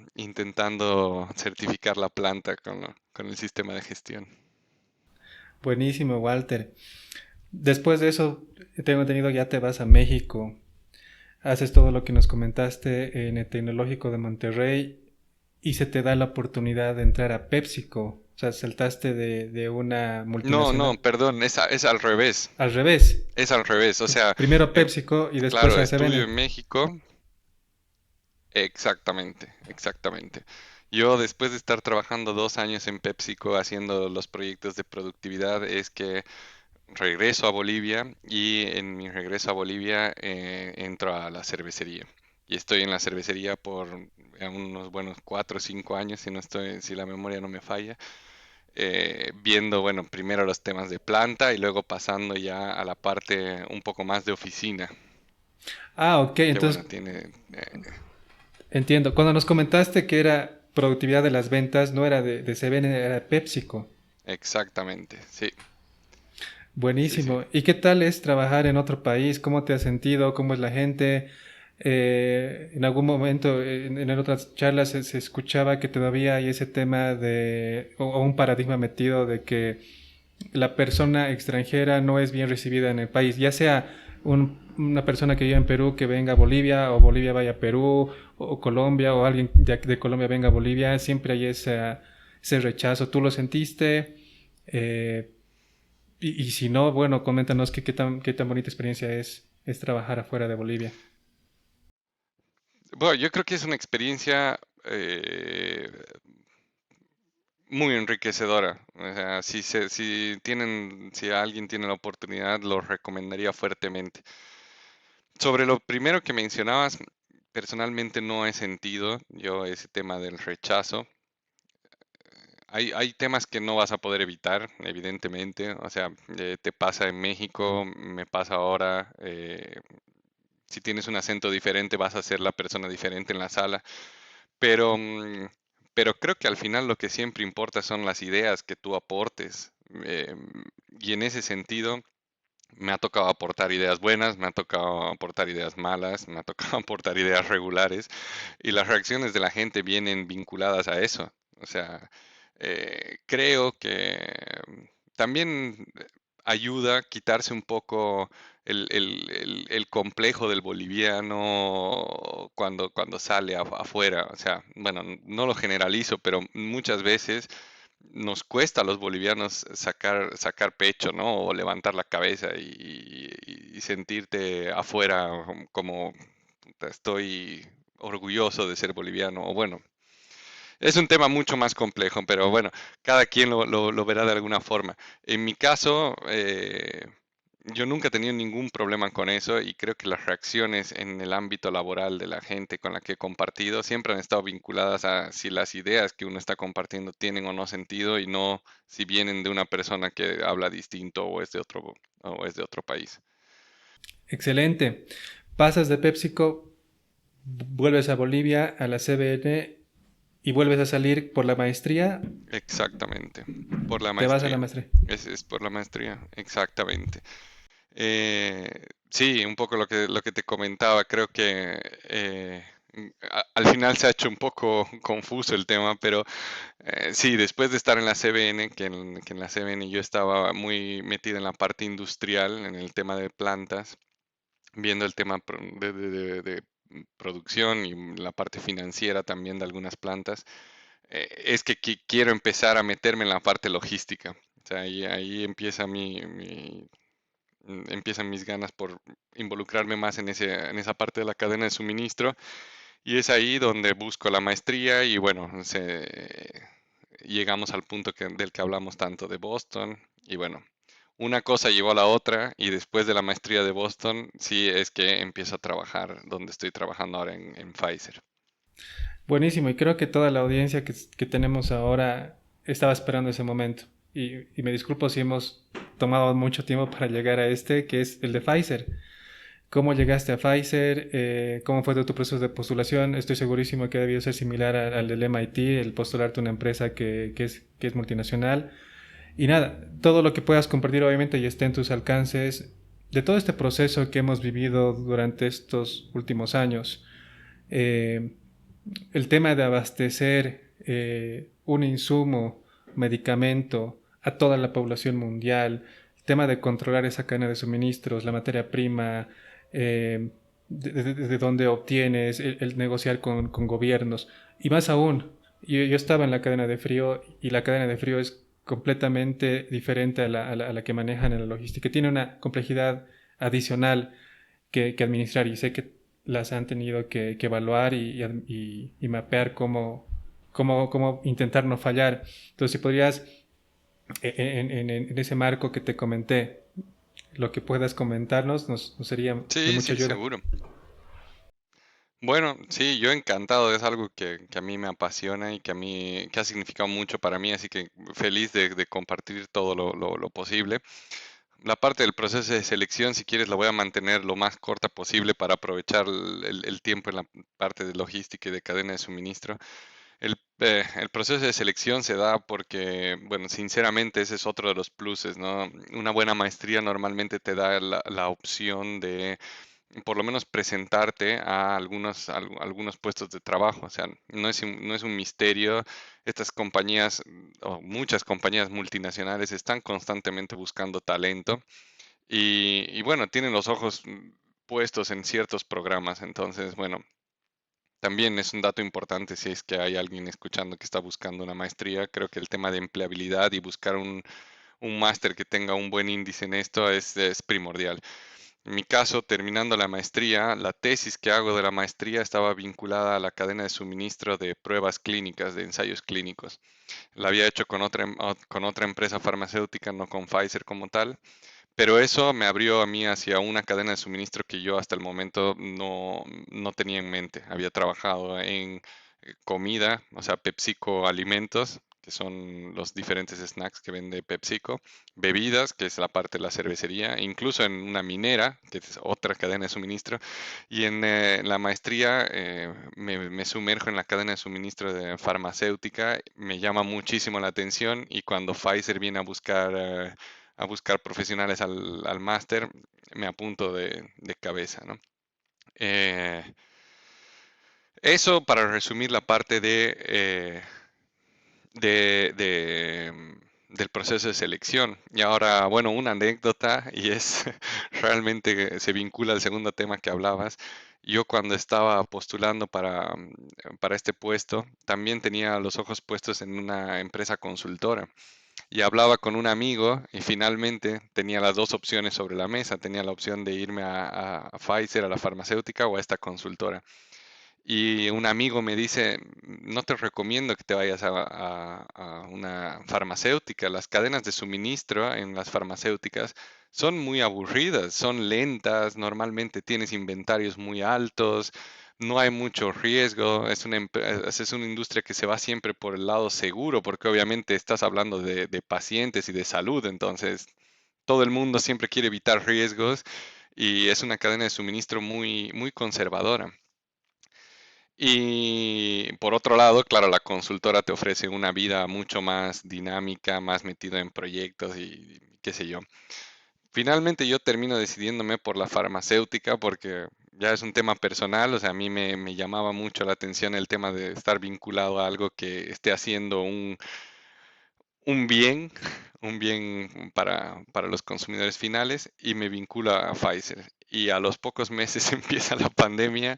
certificar la planta con el sistema de gestión. Buenísimo, Walter. Después de eso, tengo entendido ya te vas a México. Haces todo lo que nos comentaste en el Tecnológico de Monterrey y se te da la oportunidad de entrar a PepsiCo. O sea, saltaste de una No, no, multinacional. perdón, es al revés. Al revés. Es al revés. O sea, Primero em, PepsiCo y después claro, a estudio SBN. en México. Exactamente, exactamente. Yo después de estar trabajando 2 años en PepsiCo haciendo los proyectos de productividad, es que regreso a Bolivia y en mi regreso a Bolivia entro a la cervecería. Y estoy en la cervecería por a unos buenos 4 o 5 años, si la memoria no me falla, viendo, bueno, primero los temas de planta y luego pasando ya a la parte un poco más de oficina, Ah, ok, que bueno, entonces tiene, entiendo. Cuando nos comentaste que era productividad de las ventas, no era de CBN, era de PepsiCo. exactamente, sí, sí, sí. Buenísimo. ¿Y qué tal es trabajar en otro país? ¿Cómo te has sentido? ¿Cómo es la gente? En algún momento, en otras charlas, se escuchaba que todavía hay ese tema o un paradigma metido de que la persona extranjera no es bien recibida en el país, ya sea una persona que vive en Perú que venga a Bolivia, o Bolivia vaya a Perú, o Colombia, o alguien de Colombia venga a Bolivia, siempre hay ese rechazo. ¿Tú lo sentiste? Eh, y si no, bueno, coméntanos qué tan bonita experiencia es trabajar afuera de Bolivia. Bueno, yo creo que es una experiencia eh, muy enriquecedora. O sea, si alguien tiene la oportunidad, lo recomendaría fuertemente. Sobre lo primero que mencionabas, personalmente no he sentido yo ese tema del rechazo. Hay temas que no vas a poder evitar, evidentemente. O sea, te pasa en México, me pasa ahora. Si tienes un acento diferente, vas a ser la persona diferente en la sala. Pero, pero creo que al final lo que siempre importa son las ideas que tú aportes. Y en ese sentido, me ha tocado aportar ideas buenas, me ha tocado aportar ideas malas, me ha tocado aportar ideas regulares. Y las reacciones de la gente vienen vinculadas a eso. O sea, creo que también ayuda a quitarse un poco el complejo del boliviano cuando sale afuera. O sea, bueno, no lo generalizo, pero muchas veces nos cuesta a los bolivianos sacar pecho, ¿no? O levantar la cabeza y sentirte afuera como "Puta, estoy orgulloso de ser boliviano". O bueno, es un tema mucho más complejo, pero bueno, cada quien lo verá de alguna forma. En mi caso, yo nunca he tenido ningún problema con eso y creo que las reacciones en el ámbito laboral de la gente con la que he compartido siempre han estado vinculadas a si las ideas que uno está compartiendo tienen o no sentido y no si vienen de una persona que habla distinto o es de otro país. Excelente. Pasas de PepsiCo, vuelves a Bolivia, a la CBN y vuelves a salir por la maestría, Exactamente, por la te vas a la maestría. maestría. Es por la maestría, exactamente. Eh, sí, un poco lo que te comentaba, creo que al final se ha hecho un poco confuso el tema, pero sí, después de estar en la CBN, que en la CBN yo estaba muy metido en la parte industrial, en el tema de plantas, viendo el tema de producción y la parte financiera también de algunas plantas, es que quiero empezar a meterme en la parte logística. O sea, ahí empiezan mis ganas por involucrarme más en esa parte de la cadena de suministro y es ahí donde busco la maestría y bueno, llegamos al punto del que hablamos tanto de Boston y bueno, una cosa llevó a la otra y después de la maestría de Boston sí es que empiezo a trabajar donde estoy trabajando ahora en Pfizer. Buenísimo, y creo que toda la audiencia que tenemos ahora estaba esperando ese momento. Y me disculpo si hemos tomado mucho tiempo para llegar a este, que es el de Pfizer. ¿Cómo llegaste a Pfizer? ¿Cómo fue tu proceso de postulación? Estoy segurísimo que ha debido ser similar al del MIT, el postularte a una empresa que es multinacional. Y nada, todo lo que puedas compartir obviamente y esté en tus alcances de todo este proceso que hemos vivido durante estos últimos años. Eh, el tema de abastecer un insumo, medicamento a toda la población mundial, el tema de controlar esa cadena de suministros, la materia prima, de dónde obtienes, el negociar con gobiernos. Y más aún, yo estaba en la cadena de frío y la cadena de frío es completamente diferente a la que manejan en la logística. Tiene una complejidad adicional que administrar y sé que las han tenido que evaluar y mapear cómo intentar no fallar. Entonces, si podrías, en ese marco que te comenté, lo que puedas comentarnos nos sería de Sí, mucha sí, ayuda. seguro. Bueno, sí, yo encantado, es algo que a mí me apasiona y que ha significado mucho para mí, así que feliz de compartir todo lo posible. La parte del proceso de selección, si quieres, la voy a mantener lo más corta posible para aprovechar el tiempo en la parte de logística y de cadena de suministro. El proceso de selección se da porque, bueno, sinceramente ese es otro de los pluses, ¿no? Una buena maestría normalmente te da la opción de por lo menos presentarte a algunos puestos de trabajo. O sea, no es un misterio. Estas compañías o muchas compañías multinacionales están constantemente buscando talento y bueno, tienen los ojos puestos en ciertos programas. Entonces, bueno, también es un dato importante si es que hay alguien escuchando que está buscando una maestría. Creo que el tema de empleabilidad y buscar un máster que tenga un buen índice en esto es primordial. En mi caso, terminando la maestría, la tesis que hago de la maestría estaba vinculada a la cadena de suministro de pruebas clínicas, de ensayos clínicos. La había hecho con otra empresa farmacéutica, no con Pfizer como tal, pero eso me abrió a mí hacia una cadena de suministro que yo hasta el momento no tenía en mente. Había trabajado en comida, o sea, PepsiCo Alimentos, que son los diferentes snacks que vende PepsiCo, bebidas, que es la parte de la cervecería, e incluso en una minera, que es otra cadena de suministro, y en la maestría me sumerjo en la cadena de suministro de farmacéutica, me llama muchísimo la atención y cuando Pfizer viene a buscar profesionales al máster, me apunto de cabeza, ¿no? Eh, Eso para resumir la parte del proceso de selección. Y ahora, bueno, una anécdota y es realmente que se vincula al segundo tema que hablabas. Yo cuando estaba postulando para este puesto, también tenía los ojos puestos en una empresa consultora y hablaba con un amigo y finalmente tenía las dos opciones sobre la mesa. Tenía la opción de irme a Pfizer, a la farmacéutica o a esta consultora. Y un amigo me dice, no te recomiendo que te vayas a una farmacéutica. Las cadenas de suministro en las farmacéuticas son muy aburridas, son lentas, normalmente tienes inventarios muy altos, no hay mucho riesgo, es una industria que se va siempre por el lado seguro, porque obviamente estás hablando de pacientes y de salud, entonces todo el mundo siempre quiere evitar riesgos y es una cadena de suministro muy conservadora. Y por otro lado, claro, la consultora te ofrece una vida mucho más dinámica, más metida en proyectos y qué sé yo. Finalmente yo termino decidiéndome por la farmacéutica porque ya es un tema personal, o sea, a mí me llamaba mucho la atención el tema de estar vinculado a algo que esté haciendo un bien, un bien para los consumidores finales y me vincula a Pfizer. Y a los pocos meses empieza la pandemia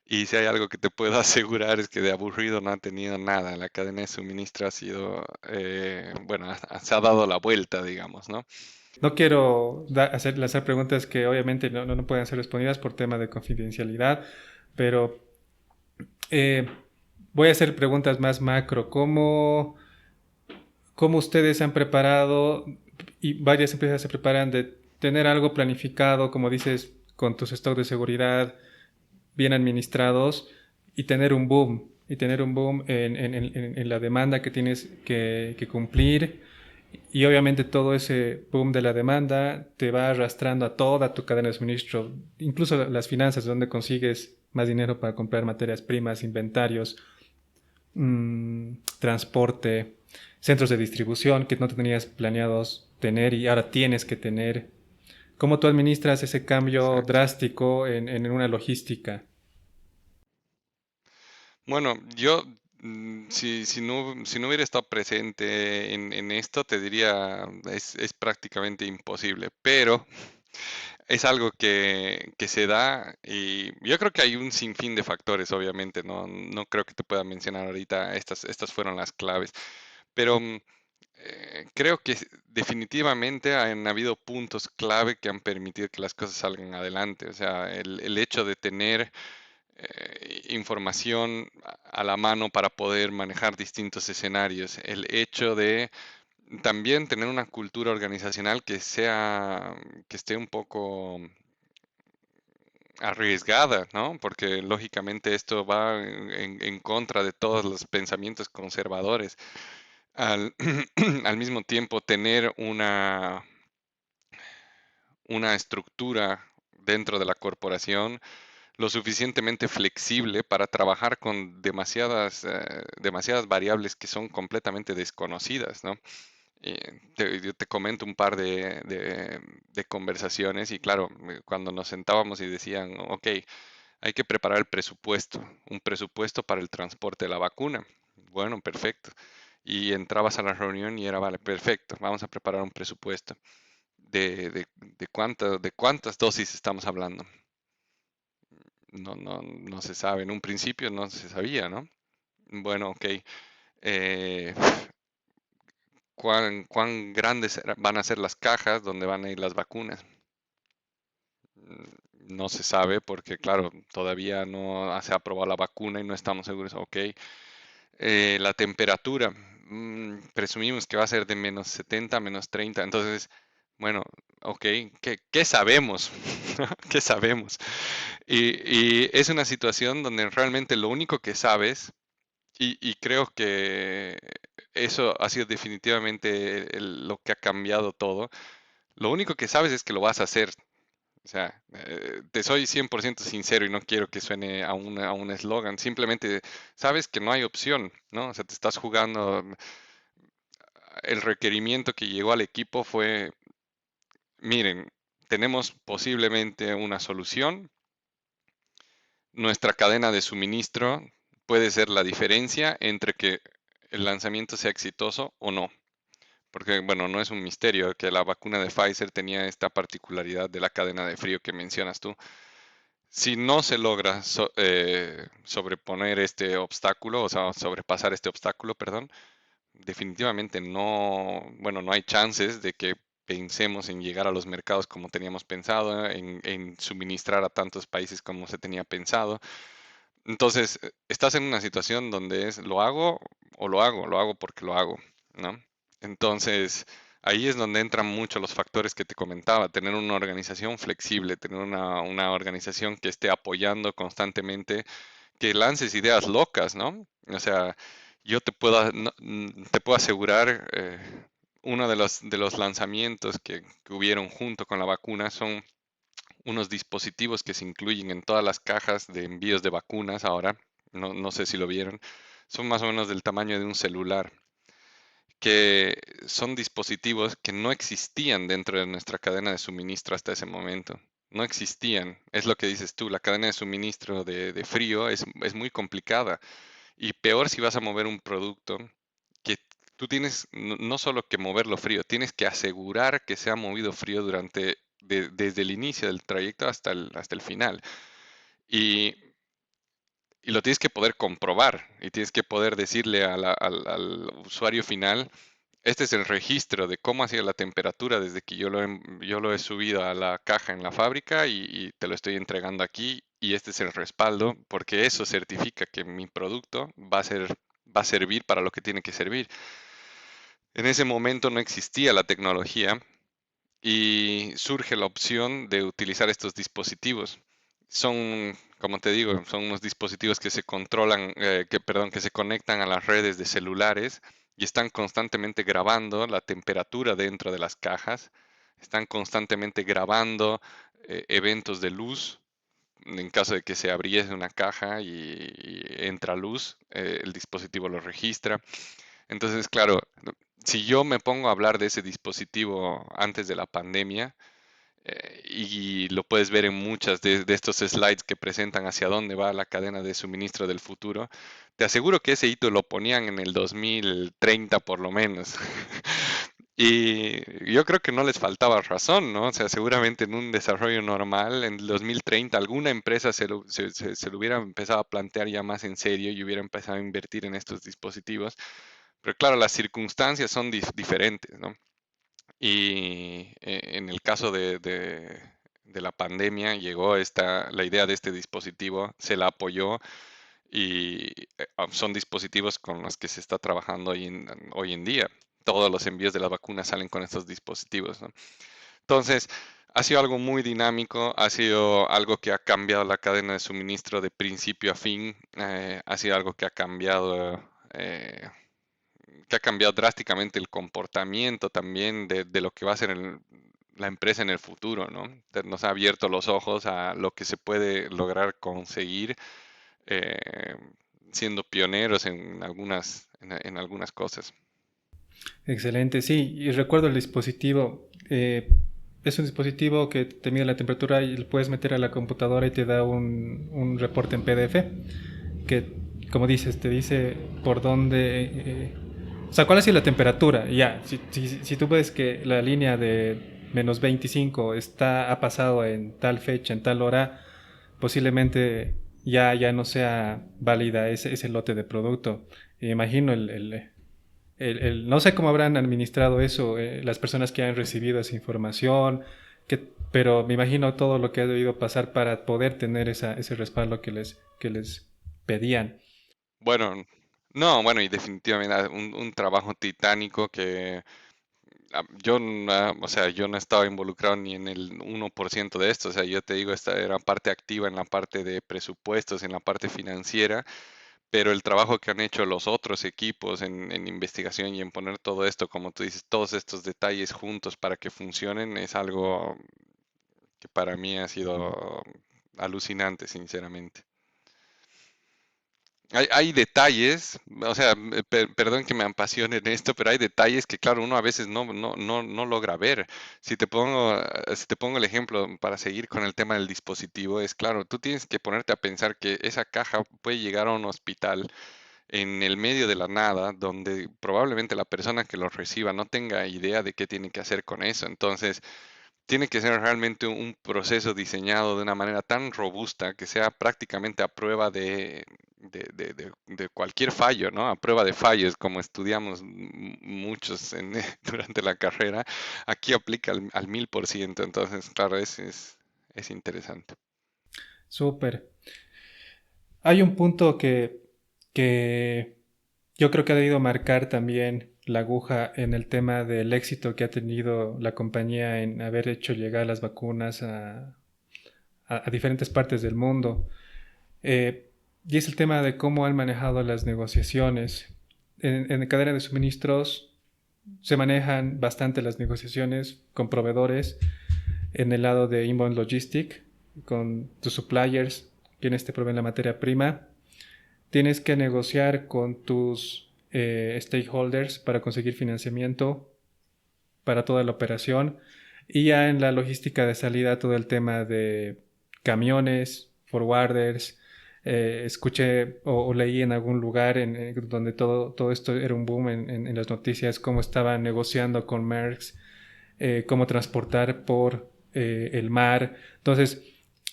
y si hay algo que te puedo asegurar es que de aburrido no ha tenido nada. La cadena de suministro ha sido, bueno, se ha dado la vuelta, digamos, ¿no? No quiero hacer preguntas que obviamente no pueden ser respondidas por tema de confidencialidad, pero eh, voy a hacer preguntas más macro. ¿Cómo ustedes se han preparado y varias empresas se preparan de tener algo planificado, como dices, con tus stocks de seguridad bien administrados y tener un boom? Y tener un boom en la demanda que tienes que cumplir. Y obviamente todo ese boom de la demanda te va arrastrando a toda tu cadena de suministro, incluso las finanzas, donde consigues más dinero para comprar materias primas, inventarios, transporte, centros de distribución que no tenías planeados tener y ahora tienes que tener. ¿Cómo tú administras ese cambio Exacto. drástico en una logística? Bueno, yo, si no hubiera estado presente en esto, te diría, es prácticamente imposible, pero es algo que se da y yo creo que hay un sinfín de factores, obviamente, no creo que te pueda mencionar ahorita, estas fueron las claves, pero creo que definitivamente han habido puntos clave que han permitido que las cosas salgan adelante, o sea, el hecho de tener información a la mano para poder manejar distintos escenarios. El hecho de también tener una cultura organizacional que esté un poco arriesgada, ¿no? Porque lógicamente esto va en contra de todos los pensamientos conservadores. Al, al mismo tiempo, tener una estructura dentro de la corporación lo suficientemente flexible para trabajar con demasiadas variables que son completamente desconocidas, ¿no? Yo te comento un par de conversaciones y claro, cuando nos sentábamos y decían, ok, hay que preparar el presupuesto, un presupuesto para el transporte de la vacuna. Bueno, perfecto. Y entrabas a la reunión y era, vale, perfecto, vamos a preparar un presupuesto. ¿De cuántas dosis estamos hablando? No se sabe. En un principio no se sabía, ¿no? Bueno, ok. Eh, ¿Cuán grandes van a ser las cajas donde van a ir las vacunas? No se sabe porque, claro, todavía no se ha aprobado la vacuna y no estamos seguros. Ok. La temperatura, presumimos que va a ser de -70, -30. Entonces, bueno, ok, ¿qué sabemos? ¿Qué sabemos? Y es una situación donde realmente lo único que sabes, y creo que eso ha sido definitivamente lo que ha cambiado todo, lo único que sabes es que lo vas a hacer. O sea, te soy 100% sincero y no quiero que suene a un eslogan, simplemente sabes que no hay opción, ¿no? O sea, te estás jugando, el requerimiento que llegó al equipo fue, miren, tenemos posiblemente una solución, nuestra cadena de suministro puede ser la diferencia entre que el lanzamiento sea exitoso o no. Porque, bueno, no es un misterio que la vacuna de Pfizer tenía esta particularidad de la cadena de frío que mencionas tú. Si no se logra sobreponer este obstáculo, o sea, sobrepasar este obstáculo, perdón, definitivamente no, bueno, no hay chances de que pensemos en llegar a los mercados como teníamos pensado, en suministrar a tantos países como se tenía pensado. Entonces, estás en una situación donde es lo hago o lo hago porque lo hago, ¿no? Entonces, ahí es donde entran mucho los factores que te comentaba, tener una organización flexible, tener una organización que esté apoyando constantemente, que lances ideas locas, ¿no? O sea, yo te puedo, te puedo asegurar, uno de los lanzamientos que hubieron junto con la vacuna son unos dispositivos que se incluyen en todas las cajas de envíos de vacunas ahora, no sé si lo vieron, son más o menos del tamaño de un celular, que son dispositivos que no existían dentro de nuestra cadena de suministro hasta ese momento. No existían. Es lo que dices tú, la cadena de suministro de frío es muy complicada. Y peor si vas a mover un producto que tú tienes no solo que moverlo frío, tienes que asegurar que sea movido frío desde el inicio del trayecto hasta el final. Y, y lo tienes que poder comprobar y tienes que poder decirle al usuario final, este es el registro de cómo ha sido la temperatura desde que yo lo he subido a la caja en la fábrica y te lo estoy entregando aquí y este es el respaldo porque eso certifica que mi producto va a servir para lo que tiene que servir. En ese momento no existía la tecnología y surge la opción de utilizar estos dispositivos. Son, como te digo, son unos dispositivos que se controlan, perdón, que se conectan a las redes de celulares y están constantemente grabando la temperatura dentro de las cajas, están constantemente grabando eventos de luz. En caso de que se abriese una caja y entra luz, el dispositivo lo registra. Entonces, claro, si yo me pongo a hablar de ese dispositivo antes de la pandemia, y lo puedes ver en muchas de estos slides que presentan hacia dónde va la cadena de suministro del futuro, te aseguro que ese hito lo ponían en el 2030 por lo menos. Y yo creo que no les faltaba razón, ¿no? O sea, seguramente en un desarrollo normal, en el 2030, alguna empresa se lo hubiera empezado a plantear ya más en serio y hubiera empezado a invertir en estos dispositivos. Pero claro, las circunstancias son diferentes, ¿no? Y en el caso de la pandemia llegó la idea de este dispositivo, se la apoyó y son dispositivos con los que se está trabajando hoy en día. Todos los envíos de las vacunas salen con estos dispositivos, ¿no? Entonces, Ha sido algo muy dinámico, ha sido algo que ha cambiado la cadena de suministro de principio a fin, ha sido algo eh, que ha cambiado drásticamente el comportamiento también de lo que va a ser la empresa en el futuro, ¿no? Nos ha abierto los ojos a lo que se puede lograr conseguir eh, siendo pioneros en algunas cosas. Excelente, sí, y recuerdo el dispositivo. Es un dispositivo que te mide la temperatura y lo puedes meter a la computadora y te da un reporte en PDF que, como dices, te dice por dónde... o sea, cuál ha sido la temperatura. Ya, si tú ves que la línea de -25 ha pasado en tal fecha, en tal hora, posiblemente ya no sea válida ese lote de producto. Imagino no sé cómo habrán administrado eso las personas que han recibido esa información, pero me imagino todo lo que ha debido pasar para poder tener ese respaldo que les pedían. Bueno, no, bueno, y definitivamente un trabajo titánico que o sea, yo no estaba involucrado ni en el 1% de esto, o sea, yo te digo, esta era parte activa en la parte de presupuestos, en la parte financiera, pero el trabajo que han hecho los otros equipos en investigación y en poner todo esto, como tú dices, todos estos detalles juntos para que funcionen, es algo que para mí ha sido alucinante, sinceramente. Hay detalles, o sea, perdón que me apasione en esto, pero hay detalles que, claro, uno a veces no logra ver. Si te pongo el ejemplo para seguir con el tema del dispositivo, es claro, tú tienes que ponerte a pensar que esa caja puede llegar a un hospital en el medio de la nada, donde probablemente la persona que lo reciba no tenga idea de qué tiene que hacer con eso. Entonces, tiene que ser realmente un proceso diseñado de una manera tan robusta que sea prácticamente a prueba de cualquier fallo, ¿no? A prueba de fallos, como estudiamos muchos durante la carrera, aquí aplica al 1000%. Entonces, claro, es interesante. Súper. Hay un punto que yo creo que ha debido marcar también la aguja en el tema del éxito que ha tenido la compañía en haber hecho llegar las vacunas a diferentes partes del mundo. Eh, y es el tema de cómo han manejado las negociaciones. En cadena de suministros se manejan bastante las negociaciones con proveedores en el lado de inbound logistic, con tus suppliers, quienes te proveen la materia prima. Tienes que negociar con tus stakeholders para conseguir financiamiento para toda la operación. Y ya en la logística de salida, todo el tema de camiones, forwarders. Escuché o leí en algún lugar donde todo esto era un boom en las noticias, cómo estaban negociando con Maersk, cómo transportar por el mar. Entonces,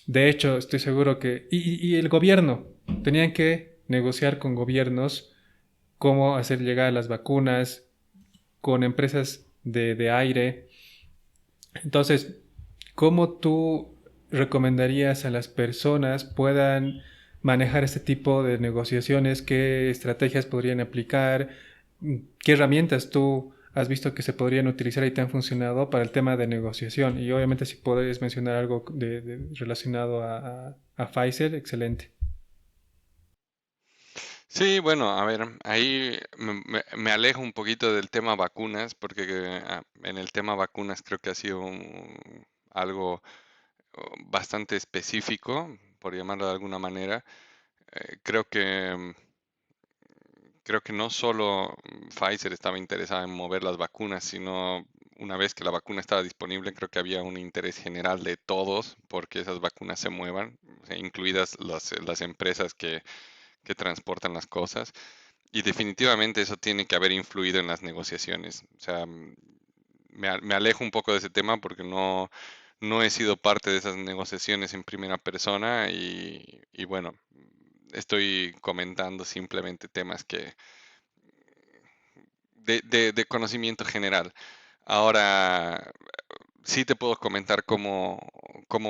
de hecho, estoy seguro que... Y el gobierno, tenían que negociar con gobiernos cómo hacer llegar las vacunas, con empresas de aire. Entonces, ¿cómo tú recomendarías a las personas puedan manejar este tipo de negociaciones? ¿Qué estrategias podrían aplicar? ¿Qué herramientas tú has visto que se podrían utilizar y te han funcionado para el tema de negociación? Y obviamente si puedes mencionar algo relacionado a Pfizer, excelente. Sí, bueno, a ver, ahí me alejo un poquito del tema vacunas, porque en el tema vacunas creo que ha sido algo bastante específico, por llamarlo de alguna manera. Creo que no solo Pfizer estaba interesada en mover las vacunas, sino una vez que la vacuna estaba disponible, creo que había un interés general de todos porque esas vacunas se muevan, o sea, incluidas las empresas que transportan las cosas. Y definitivamente eso tiene que haber influido en las negociaciones. O sea, me alejo un poco de ese tema porque no he sido parte de esas negociaciones en primera persona y bueno, estoy comentando simplemente temas de conocimiento general. Ahora, sí te puedo comentar cómo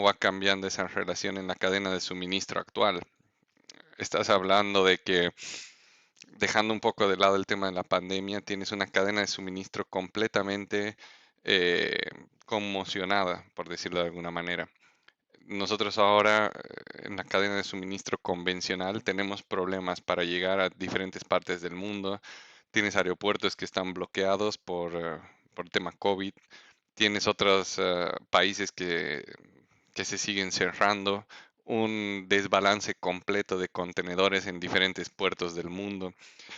va cambiando esa relación en la cadena de suministro actual. Estás hablando de que, dejando un poco de lado el tema de la pandemia, tienes una cadena de suministro completamente eh, conmocionada, por decirlo de alguna manera. Nosotros ahora en la cadena de suministro convencional tenemos problemas para llegar a diferentes partes del mundo. Tienes aeropuertos que están bloqueados por el tema COVID. Tienes otros países que se siguen cerrando. Un desbalance completo de contenedores en diferentes puertos del mundo.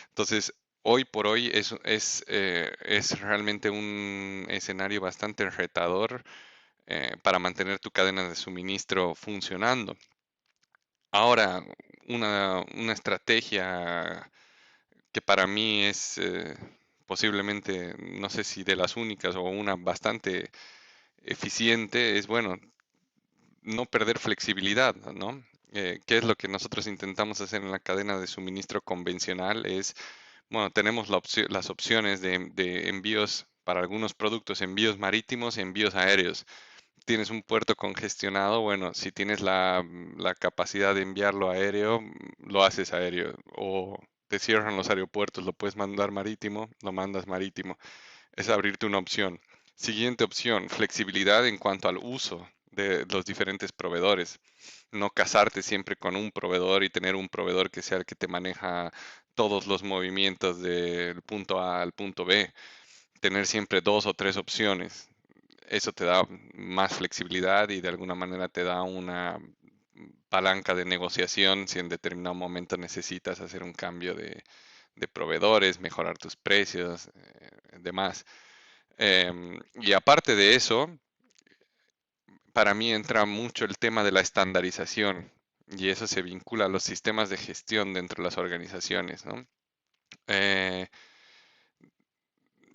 Entonces, hoy por hoy es realmente un escenario bastante retador para mantener tu cadena de suministro funcionando. Ahora, una estrategia que para mí es posiblemente, no sé si de las únicas o una bastante eficiente, es bueno, no perder flexibilidad, ¿no? ¿Qué es lo que nosotros intentamos hacer en la cadena de suministro convencional? Bueno, tenemos las opciones de envíos para algunos productos, envíos marítimos y envíos aéreos. Tienes un puerto congestionado, bueno, si tienes la capacidad de enviarlo aéreo, lo haces aéreo. O te cierran los aeropuertos, lo puedes mandar marítimo, lo mandas marítimo. Es abrirte una opción. Siguiente opción, flexibilidad en cuanto al uso de los diferentes proveedores. No casarte siempre con un proveedor y tener un proveedor que sea el que te maneja todos los movimientos del punto A al punto B. Tener siempre dos o tres opciones. Eso te da más flexibilidad y de alguna manera te da una palanca de negociación si en determinado momento necesitas hacer un cambio de proveedores, mejorar tus precios, demás. Y aparte de eso, para mí entra mucho el tema de la estandarización y eso se vincula a los sistemas de gestión dentro de las organizaciones, ¿no? Eh,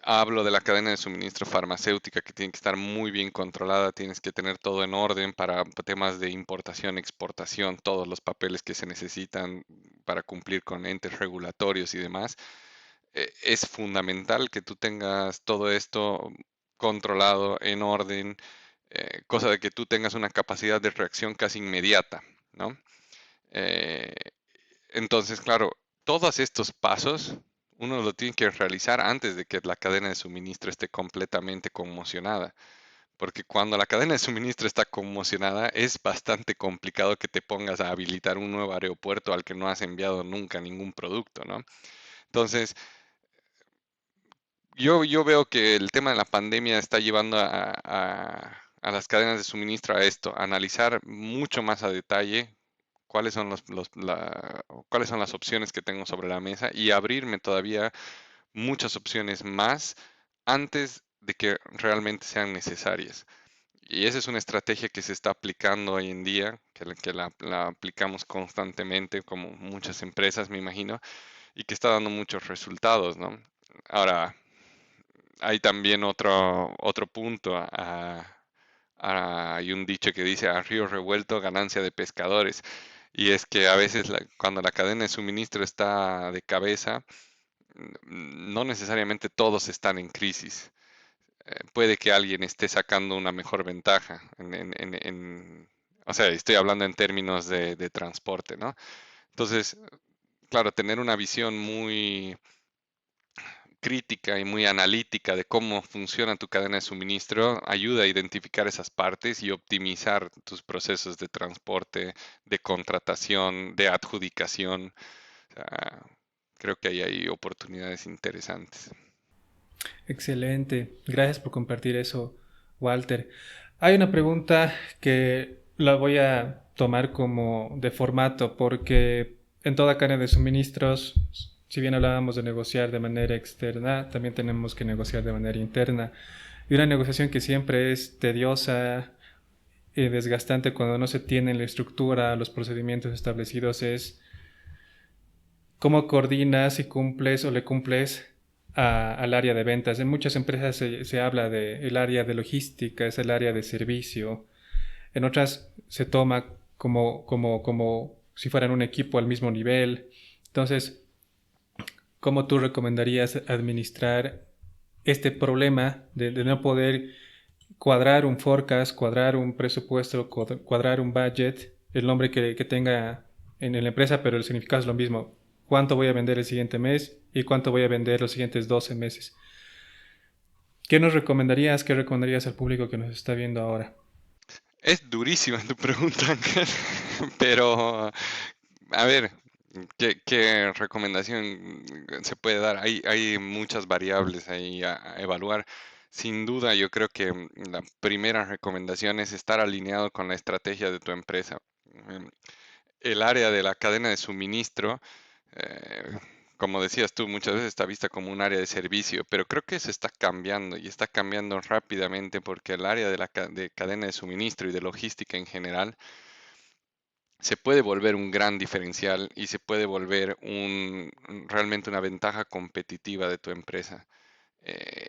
Hablo de la cadena de suministro farmacéutica que tiene que estar muy bien controlada, tienes que tener todo en orden para temas de importación, exportación, todos los papeles que se necesitan para cumplir con entes regulatorios y demás. Es fundamental que tú tengas todo esto controlado, en orden, cosa de que tú tengas una capacidad de reacción casi inmediata, ¿no? Eh, entonces, claro, todos estos pasos uno lo tiene que realizar antes de que la cadena de suministro esté completamente conmocionada, porque cuando la cadena de suministro está conmocionada es bastante complicado que te pongas a habilitar un nuevo aeropuerto al que no has enviado nunca ningún producto, ¿no? Entonces, yo veo que el tema de la pandemia está llevando a las cadenas de suministro a esto, a analizar mucho más a detalle cuáles son cuáles son las opciones que tengo sobre la mesa y abrirme todavía muchas opciones más antes de que realmente sean necesarias. Y esa es una estrategia que se está aplicando hoy en día, la aplicamos constantemente, como muchas empresas, me imagino, y que está dando muchos resultados, ¿no? Ahora, hay también otro punto. Hay un dicho que dice, a río revuelto, ganancia de pescadores. Y es que a veces cuando la cadena de suministro está de cabeza, no necesariamente todos están en crisis. Puede que alguien esté sacando una mejor ventaja. O sea, estoy hablando en términos de transporte, ¿no? Entonces, claro, tener una visión muy crítica y muy analítica de cómo funciona tu cadena de suministro ayuda a identificar esas partes y optimizar tus procesos de transporte, de contratación, de adjudicación. O sea, creo que ahí hay oportunidades interesantes. Excelente. Gracias por compartir eso, Walter. Hay una pregunta que la voy a tomar como de formato porque en toda cadena de suministros, si bien hablábamos de negociar de manera externa, también tenemos que negociar de manera interna. Y una negociación que siempre es tediosa y desgastante cuando no se tiene la estructura, los procedimientos establecidos es cómo coordinas y cumples o le cumples al área de ventas. En muchas empresas se habla del área de logística, es el área de servicio. En otras se toma como si fueran un equipo al mismo nivel. Entonces, ¿cómo tú recomendarías administrar este problema de no poder cuadrar un forecast, cuadrar un presupuesto, cuadrar un budget, el nombre que tenga en la empresa, pero el significado es lo mismo? ¿Cuánto voy a vender el siguiente mes y cuánto voy a vender los siguientes 12 meses? ¿Qué nos recomendarías? ¿Qué recomendarías al público que nos está viendo ahora? Es durísima tu pregunta, Ángel, pero a ver, ¿qué recomendación se puede dar? Hay muchas variables ahí a evaluar. Sin duda, yo creo que la primera recomendación es estar alineado con la estrategia de tu empresa. Em, El área de la cadena de suministro, eh, como decías tú, muchas veces está vista como un área de servicio, pero creo que eso está cambiando y está cambiando rápidamente porque el área de de cadena de suministro y de logística en general se puede volver un gran diferencial y se puede volver realmente una ventaja competitiva de tu empresa. Eh,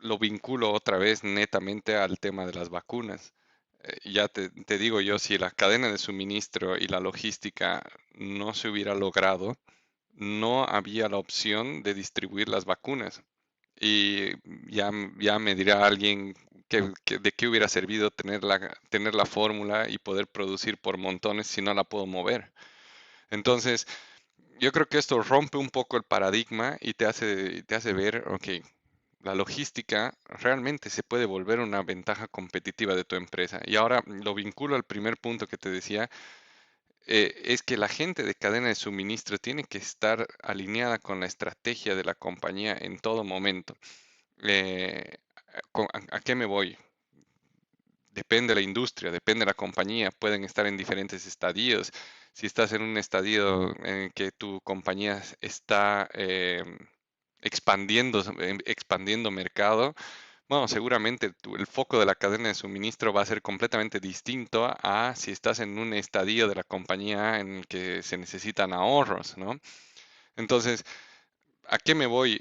lo vinculo otra vez netamente al tema de las vacunas. Ya te digo yo, si la cadena de suministro y la logística no se hubiera logrado, no había la opción de distribuir las vacunas. Y ya me dirá alguien de qué hubiera servido tener la fórmula y poder producir por montones si no la puedo mover. Entonces, yo creo que esto rompe un poco el paradigma y te hace ver, ok, la logística realmente se puede volver una ventaja competitiva de tu empresa. Y ahora lo vinculo al primer punto que te decía, es que la gente de cadena de suministro tiene que estar alineada con la estrategia de la compañía en todo momento. Eh, ¿A qué me voy? Depende de la industria, depende de la compañía, pueden estar en diferentes estadios. Si estás en un estadio en el que tu compañía está expandiendo mercado, bueno, seguramente el foco de la cadena de suministro va a ser completamente distinto a si estás en un estadio de la compañía en el que se necesitan ahorros, ¿no? Entonces, ¿a qué me voy?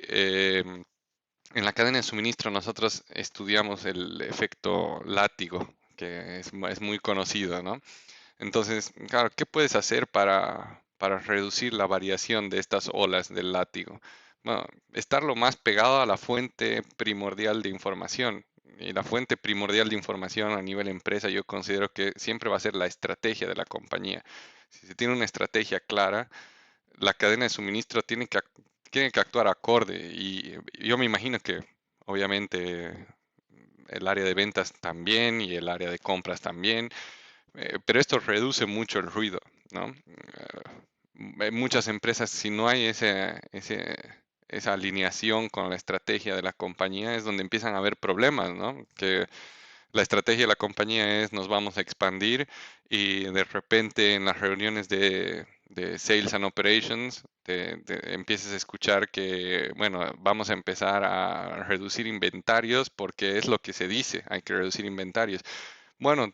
En la cadena de suministro nosotros estudiamos el efecto látigo, que es muy conocido, ¿no? Entonces, claro, ¿qué puedes hacer para reducir la variación de estas olas del látigo? Bueno, estar lo más pegado a la fuente primordial de información. Y la fuente primordial de información a nivel empresa yo considero que siempre va a ser la estrategia de la compañía. Si se tiene una estrategia clara, la cadena de suministro tiene que actuar acorde. Y yo me imagino que obviamente el área de ventas también y el área de compras también, pero esto reduce mucho el ruido, ¿no? En muchas empresas, si no hay esa alineación con la estrategia de la compañía, es donde empiezan a haber problemas, ¿no? Que la estrategia de la compañía es nos vamos a expandir y de repente en las reuniones de Sales and Operations empiezas a escuchar que, bueno, vamos a empezar a reducir inventarios porque es lo que se dice, hay que reducir inventarios. Bueno,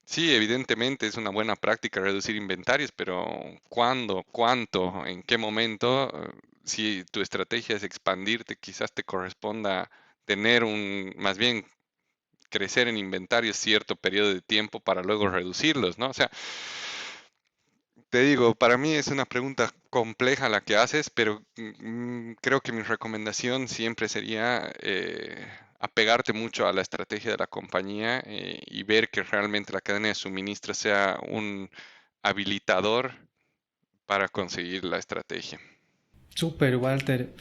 sí, evidentemente es una buena práctica reducir inventarios, pero ¿cuándo? ¿Cuánto? ¿En qué momento? Si tu estrategia es expandirte, quizás te corresponda tener más bien crecer en inventarios cierto periodo de tiempo para luego reducirlos, ¿no? O sea, te digo, para mí es una pregunta compleja la que haces, pero creo que mi recomendación siempre sería apegarte mucho a la estrategia de la compañía y ver que realmente la cadena de suministro sea un habilitador para conseguir la estrategia. Súper, Walter.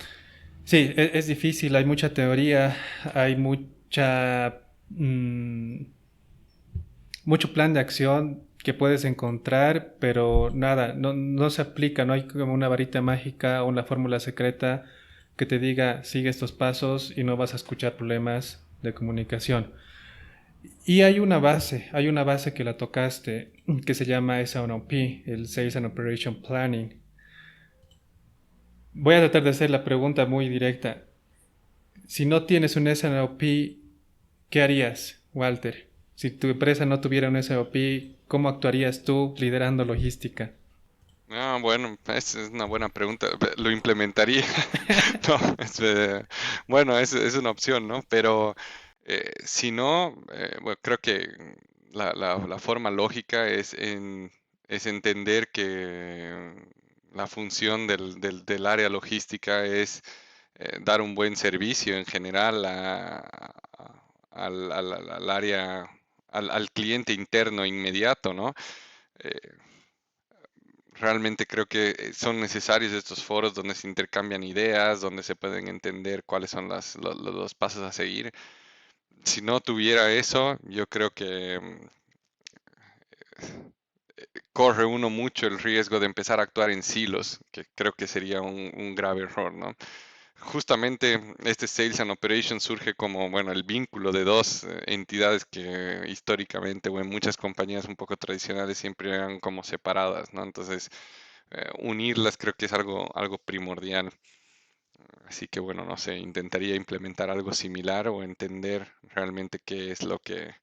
Sí, es difícil, hay mucha teoría, hay mucho plan de acción que puedes encontrar, pero nada, no se aplica, no hay como una varita mágica o una fórmula secreta que te diga sigue estos pasos y no vas a escuchar problemas de comunicación. Y hay una base que la tocaste, que se llama S&OP, el Sales and Operation Planning. Voy a tratar de hacer la pregunta muy directa. Si no tienes un S&OP, ¿qué harías, Walter? Si tu empresa no tuviera un S&OP, ¿cómo actuarías tú liderando logística? Ah, bueno, esa es una buena pregunta. Lo implementaría. No, bueno, es una opción, ¿no? Pero si no, bueno, creo que la forma lógica es entender que la función del área logística es dar un buen servicio en general al área, al cliente interno inmediato, ¿no? Eh, realmente creo que son necesarios estos foros donde se intercambian ideas, donde se pueden entender cuáles son los pasos a seguir. Si no tuviera eso, yo creo que corre uno mucho el riesgo de empezar a actuar en silos, que creo que sería un grave error, ¿no? Justamente este Sales and Operations surge como, bueno, el vínculo de dos entidades que históricamente o en muchas compañías un poco tradicionales siempre eran como separadas, ¿no? Entonces, unirlas creo que es algo primordial. Así que, bueno, no sé, intentaría implementar algo similar o entender realmente qué es lo que,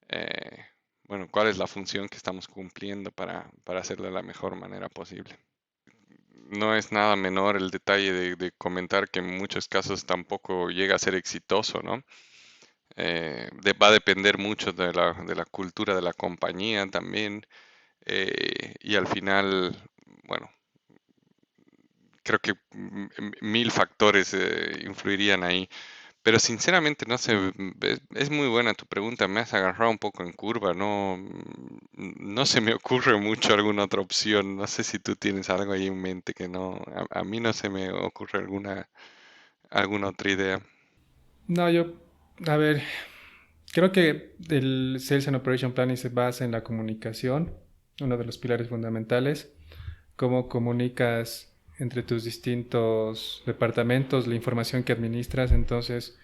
eh, bueno, cuál es la función que estamos cumpliendo para hacerlo de la mejor manera posible. No es nada menor el detalle de comentar que en muchos casos tampoco llega a ser exitoso, ¿no? Va a depender mucho de la cultura de la compañía también. Y al final, bueno, creo que mil factores influirían ahí. Pero sinceramente, no sé, es muy buena tu pregunta, me has agarrado un poco en curva, no, no se me ocurre mucho alguna otra opción, no sé si tú tienes algo ahí en mente que no, a mí no se me ocurre alguna otra idea. No, a ver, creo que el Sales and Operation Planning se basa en la comunicación, uno de los pilares fundamentales, cómo comunicas entre tus distintos departamentos la información que administras. Entonces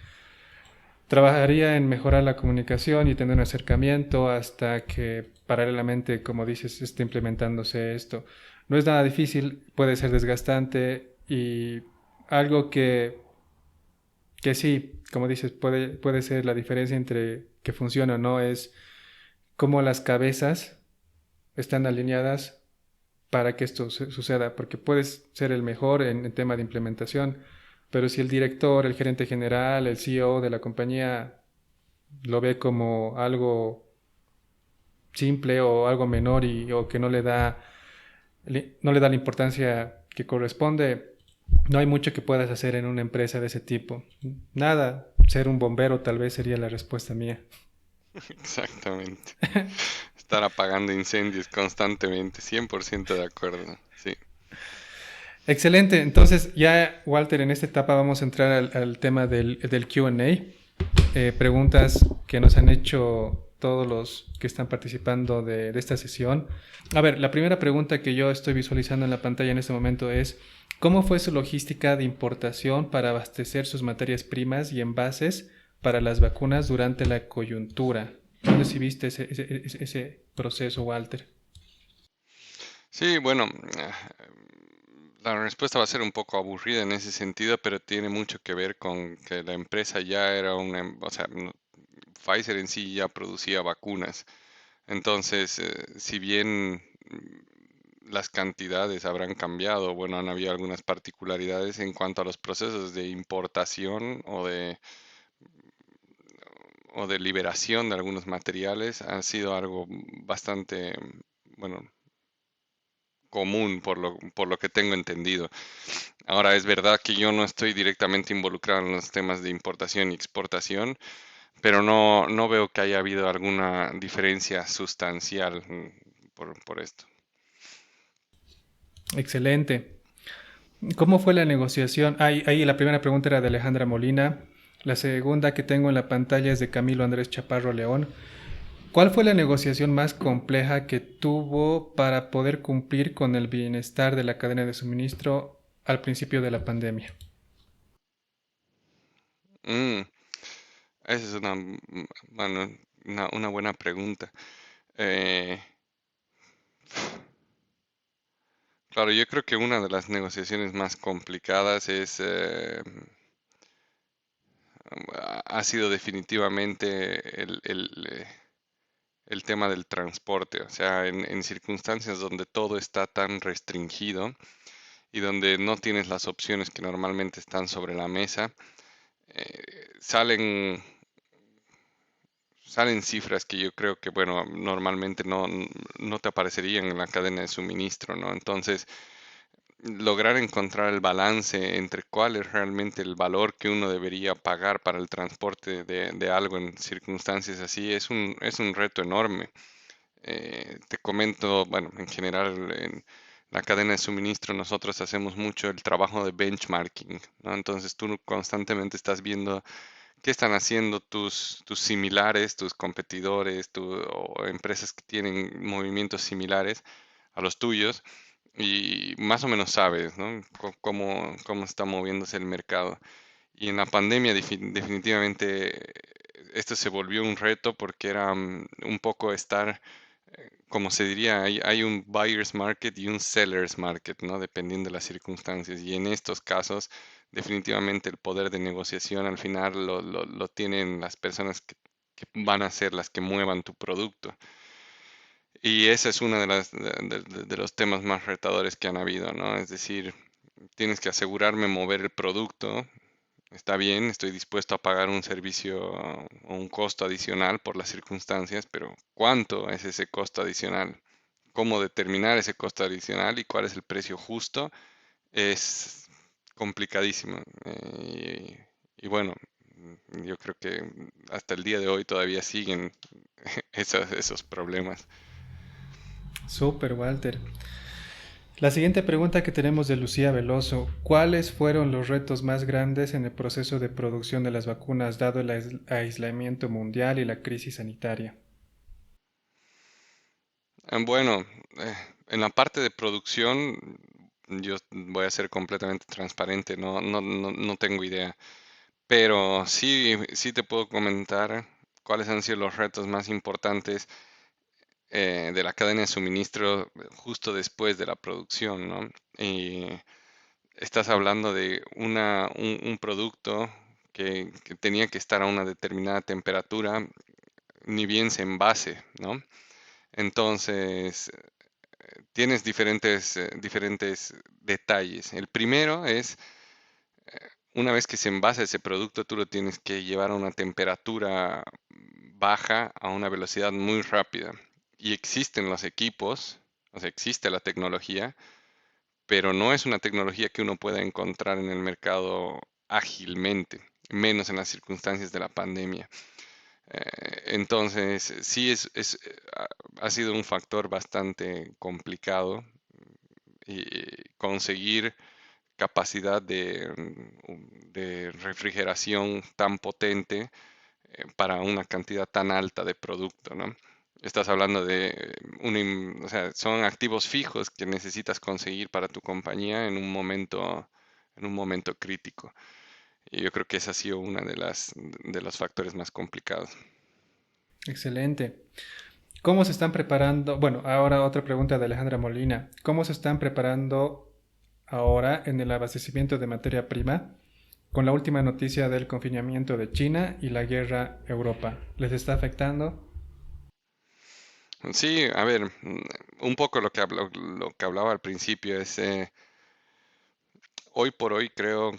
trabajaría en mejorar la comunicación y tener un acercamiento hasta que paralelamente, como dices, esté implementándose esto. No es nada difícil, puede ser desgastante y algo que sí, como dices, puede ser la diferencia entre que funciona o no, es cómo las cabezas están alineadas para que esto suceda, porque puedes ser el mejor en tema de implementación, pero si el director, el gerente general, el CEO de la compañía lo ve como algo simple o algo menor o que no le da la importancia que corresponde, no hay mucho que puedas hacer en una empresa de ese tipo. Nada, ser un bombero tal vez sería la respuesta mía. Exactamente. Estar apagando incendios constantemente, 100% de acuerdo, sí. Excelente, entonces ya Walter, en esta etapa vamos a entrar al tema del QA, preguntas que nos han hecho todos los que están participando de esta sesión. A ver, la primera pregunta que yo estoy visualizando en la pantalla en este momento es, ¿cómo fue su logística de importación para abastecer sus materias primas y envases para las vacunas durante la coyuntura? ¿Dónde si viste ese proceso, Walter? Sí, bueno, la respuesta va a ser un poco aburrida en ese sentido, pero tiene mucho que ver con que la empresa ya era o sea, Pfizer en sí ya producía vacunas. Entonces, si bien las cantidades habrán cambiado, bueno, han habido algunas particularidades en cuanto a los procesos de importación o de liberación de algunos materiales, ha sido algo bastante, bueno, común por lo que tengo entendido. Ahora, es verdad que yo no estoy directamente involucrado en los temas de importación y exportación, pero no veo que haya habido alguna diferencia sustancial por esto. Excelente. ¿Cómo fue la negociación? Ahí la primera pregunta era de Alejandra Molina. La segunda que tengo en la pantalla es de Camilo Andrés Chaparro León. ¿Cuál fue la negociación más compleja que tuvo para poder cumplir con el bienestar de la cadena de suministro al principio de la pandemia? Mm, Esa es bueno, una buena pregunta. Eh, claro, yo creo que una de las negociaciones más complicadas ha sido definitivamente el tema del transporte. O sea, en circunstancias donde todo está tan restringido y donde no tienes las opciones que normalmente están sobre la mesa, salen cifras que yo creo que, bueno, normalmente no te aparecerían en la cadena de suministro, ¿no? Entonces, lograr encontrar el balance entre cuál es realmente el valor que uno debería pagar para el transporte de algo en circunstancias así es un reto enorme. Te comento, bueno, en general, la cadena de suministro, nosotros hacemos mucho el trabajo de benchmarking, ¿no? Entonces tú constantemente estás viendo qué están haciendo tus similares, tus competidores, o empresas que tienen movimientos similares a los tuyos y más o menos sabes, ¿no? Cómo está moviéndose el mercado. Y en la pandemia definitivamente esto se volvió un reto porque era un poco estar, como se diría, hay un buyer's market y un seller's market, ¿no? Dependiendo de las circunstancias. Y en estos casos, definitivamente el poder de negociación al final lo tienen las personas que van a ser las que muevan tu producto. Y ese es uno de los temas más retadores que han habido, ¿no? Es decir, tienes que asegurarme mover el producto. Está bien, estoy dispuesto a pagar un servicio o un costo adicional por las circunstancias, pero ¿cuánto es ese costo adicional? ¿Cómo determinar ese costo adicional y cuál es el precio justo? Es complicadísimo. Y bueno, yo creo que hasta el día de hoy todavía siguen esos problemas. Súper, Walter. La siguiente pregunta que tenemos de Lucía Veloso: ¿cuáles fueron los retos más grandes en el proceso de producción de las vacunas dado el aislamiento mundial y la crisis sanitaria? Bueno, eh, en la parte de producción, yo voy a ser completamente transparente, no tengo idea, pero sí te puedo comentar cuáles han sido los retos más importantes de la cadena de suministro justo después de la producción, ¿no? Y estás hablando de un producto que tenía que estar a una determinada temperatura, ni bien se envase, ¿no? Entonces, tienes diferentes detalles. El primero es, una vez que se envasa ese producto, tú lo tienes que llevar a una temperatura baja, a una velocidad muy rápida. Y existen los equipos, o sea, existe la tecnología, pero no es una tecnología que uno pueda encontrar en el mercado ágilmente, menos en las circunstancias de la pandemia. Entonces, sí ha sido un factor bastante complicado y conseguir capacidad de refrigeración tan potente para una cantidad tan alta de producto, ¿no? Estás hablando de o sea, son activos fijos que necesitas conseguir para tu compañía en un momento crítico. Y yo creo que esa ha sido una de los factores más complicados. Excelente. ¿Cómo se están preparando? Bueno, ahora otra pregunta de Alejandra Molina. ¿Cómo se están preparando ahora en el abastecimiento de materia prima con la última noticia del confinamiento de China y la guerra Europa? ¿Les está afectando? Sí, a ver, un poco lo que hablaba al principio es, hoy por hoy creo,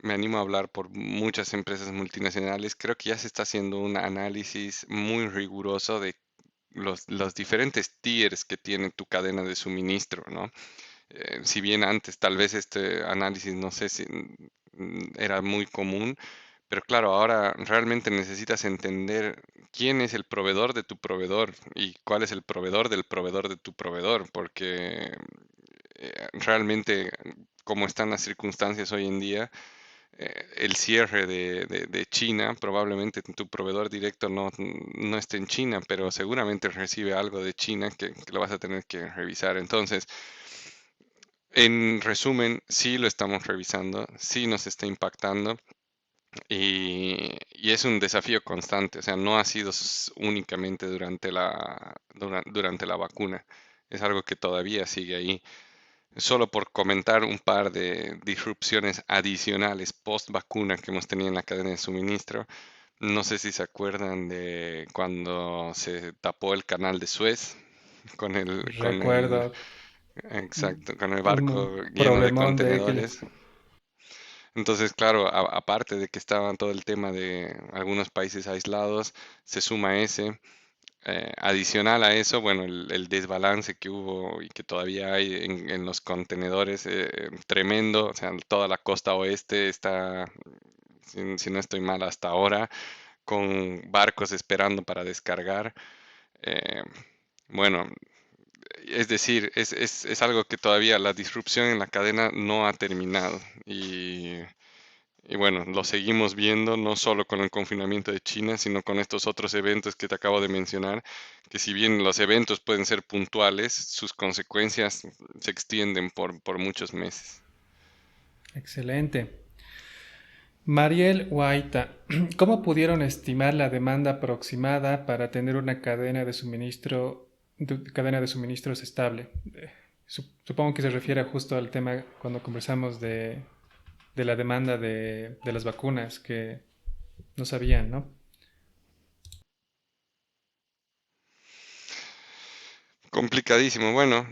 me animo a hablar por muchas empresas multinacionales, creo que ya se está haciendo un análisis muy riguroso de los diferentes tiers que tiene tu cadena de suministro, ¿no? Si bien antes tal vez este análisis no sé si era muy común, pero claro, ahora realmente necesitas entender quién es el proveedor de tu proveedor y cuál es el proveedor del proveedor de tu proveedor, porque realmente como están las circunstancias hoy en día, el cierre de China, probablemente tu proveedor directo no esté en China, pero seguramente recibe algo de China que lo vas a tener que revisar. Entonces, en resumen, sí lo estamos revisando, sí nos está impactando y es un desafío constante, o sea, no ha sido únicamente durante la vacuna, es algo que todavía sigue ahí. Solo por comentar un par de disrupciones adicionales post vacuna que hemos tenido en la cadena de suministro, no sé si se acuerdan de cuando se tapó el canal de Suez con el, Recuerdo exacto, con el barco un lleno de problemón de que contenedores. Entonces, claro, aparte de que estaba todo el tema de algunos países aislados, se suma ese. Adicional a eso, bueno, el desbalance que hubo y que todavía hay en los contenedores, tremendo. O sea, toda la costa oeste está, si no estoy mal, hasta ahora, con barcos esperando para descargar. Eh, bueno, Es decir, es algo que todavía la disrupción en la cadena no ha terminado. Y bueno, lo seguimos viendo no solo con el confinamiento de China, sino con estos otros eventos que te acabo de mencionar, que si bien los eventos pueden ser puntuales, sus consecuencias se extienden por muchos meses. Excelente. Mariel Guaita, ¿cómo pudieron estimar la demanda aproximada para tener una cadena de suministros estable? Supongo que se refiere justo al tema cuando conversamos de la demanda de las vacunas, que no sabían, ¿no? Complicadísimo. Bueno,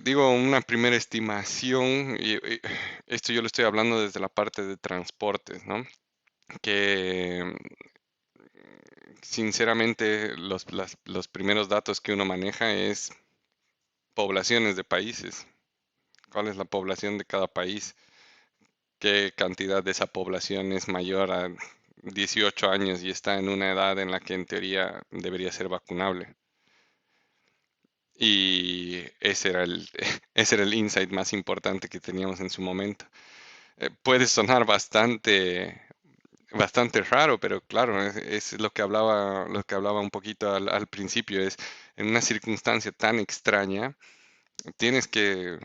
digo una primera estimación, y esto yo lo estoy hablando desde la parte de transportes, ¿no? Que sinceramente los primeros datos que uno maneja es poblaciones de países. ¿Cuál es la población de cada país? ¿Qué cantidad de esa población es mayor a 18 años y está en una edad en la que en teoría debería ser vacunable? Y ese era ese era el insight más importante que teníamos en su momento. Puede sonar bastante raro, pero claro, es lo que hablaba un poquito al principio, es en una circunstancia tan extraña, tienes que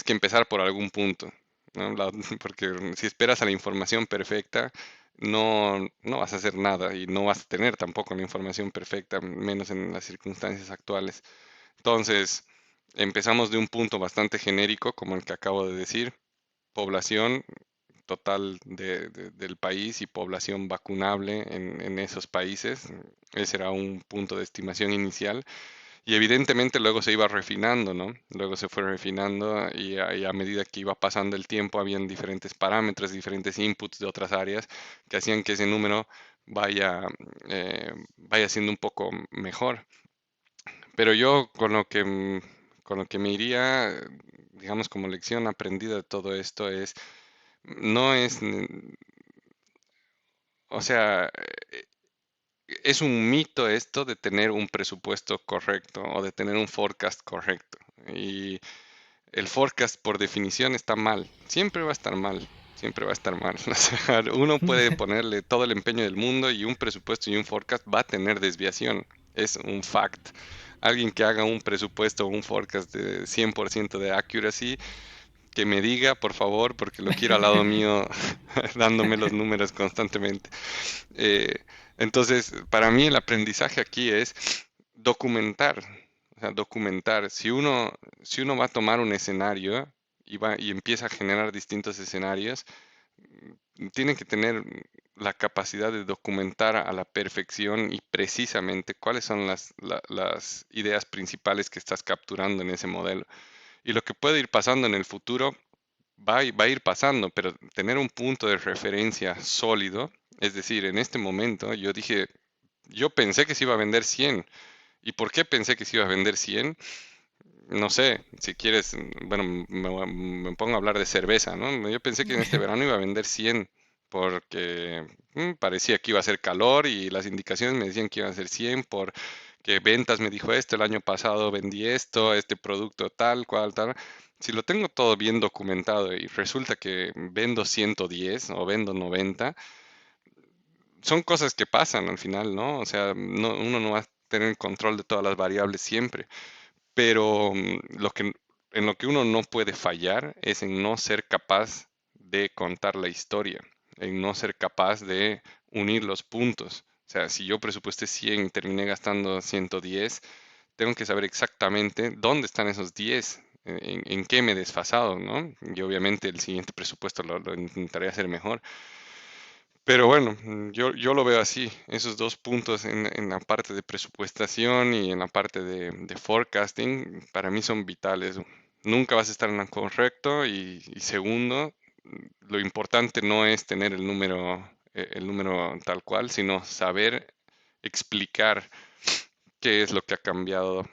empezar por algún punto, ¿no? Porque si esperas a la información perfecta, no vas a hacer nada y no vas a tener tampoco la información perfecta, menos en las circunstancias actuales. Entonces, empezamos de un punto bastante genérico, como el que acabo de decir, población total del país y población vacunable en esos países. Ese era un punto de estimación inicial. Y evidentemente luego se iba refinando, ¿no? Luego se fue refinando y a medida que iba pasando el tiempo, habían diferentes parámetros, diferentes inputs de otras áreas que hacían que ese número vaya siendo un poco mejor. Pero yo con lo que me iría, digamos, como lección aprendida de todo esto es, no es, o sea, es un mito esto de tener un presupuesto correcto o de tener un forecast correcto. Y el forecast por definición está mal, siempre va a estar mal, siempre va a estar mal. O sea, uno puede ponerle todo el empeño del mundo y un presupuesto y un forecast va a tener desviación, es un fact. Alguien que haga un presupuesto o un forecast de 100% de accuracy, que me diga, por favor, porque lo quiero al lado mío, dándome los números constantemente. Eh, entonces, para mí el aprendizaje aquí es documentar, o sea, documentar. Si uno va a tomar un escenario y empieza a generar distintos escenarios, tiene que tener la capacidad de documentar a la perfección y precisamente cuáles son las ideas principales que estás capturando en ese modelo. Y lo que puede ir pasando en el futuro va a ir pasando, pero tener un punto de referencia sólido, es decir, en este momento yo pensé que se iba a vender 100. ¿Y por qué pensé que se iba a vender 100? No sé, si quieres, bueno, me pongo a hablar de cerveza, ¿no? Yo pensé que en este verano iba a vender 100 porque parecía que iba a ser calor y las indicaciones me decían que iba a ser 100 porque ventas me dijo esto, el año pasado vendí esto, este producto tal, cual, tal. Si lo tengo todo bien documentado y resulta que vendo 110 o vendo 90, son cosas que pasan al final, ¿no? O sea, uno no va a tener control de todas las variables siempre. Pero en lo que uno no puede fallar es en no ser capaz de contar la historia, en no ser capaz de unir los puntos. O sea, si yo presupuesté 100 y terminé gastando 110, tengo que saber exactamente dónde están esos 10, en qué me he desfasado, ¿no? Y obviamente el siguiente presupuesto lo intentaré hacer mejor. Pero bueno, yo lo veo así, esos dos puntos en la parte de presupuestación y en la parte de forecasting, para mí son vitales. Nunca vas a estar en lo correcto y segundo, lo importante no es tener el número tal cual, sino saber explicar qué es lo que ha cambiado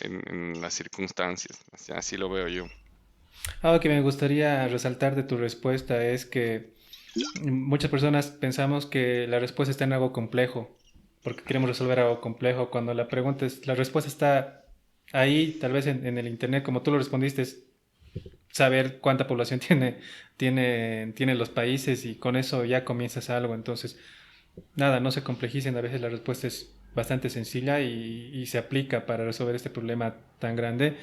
en las circunstancias. Así lo veo yo. Algo que me gustaría resaltar de tu respuesta es que muchas personas pensamos que la respuesta está en algo complejo, porque queremos resolver algo complejo, cuando la respuesta está Ahí, tal vez en el Internet, como tú lo respondiste, es saber cuánta población tienen los países y con eso ya comienzas algo. Entonces, nada, no se complejicen, a veces la respuesta es bastante sencilla y se aplica para resolver este problema tan grande.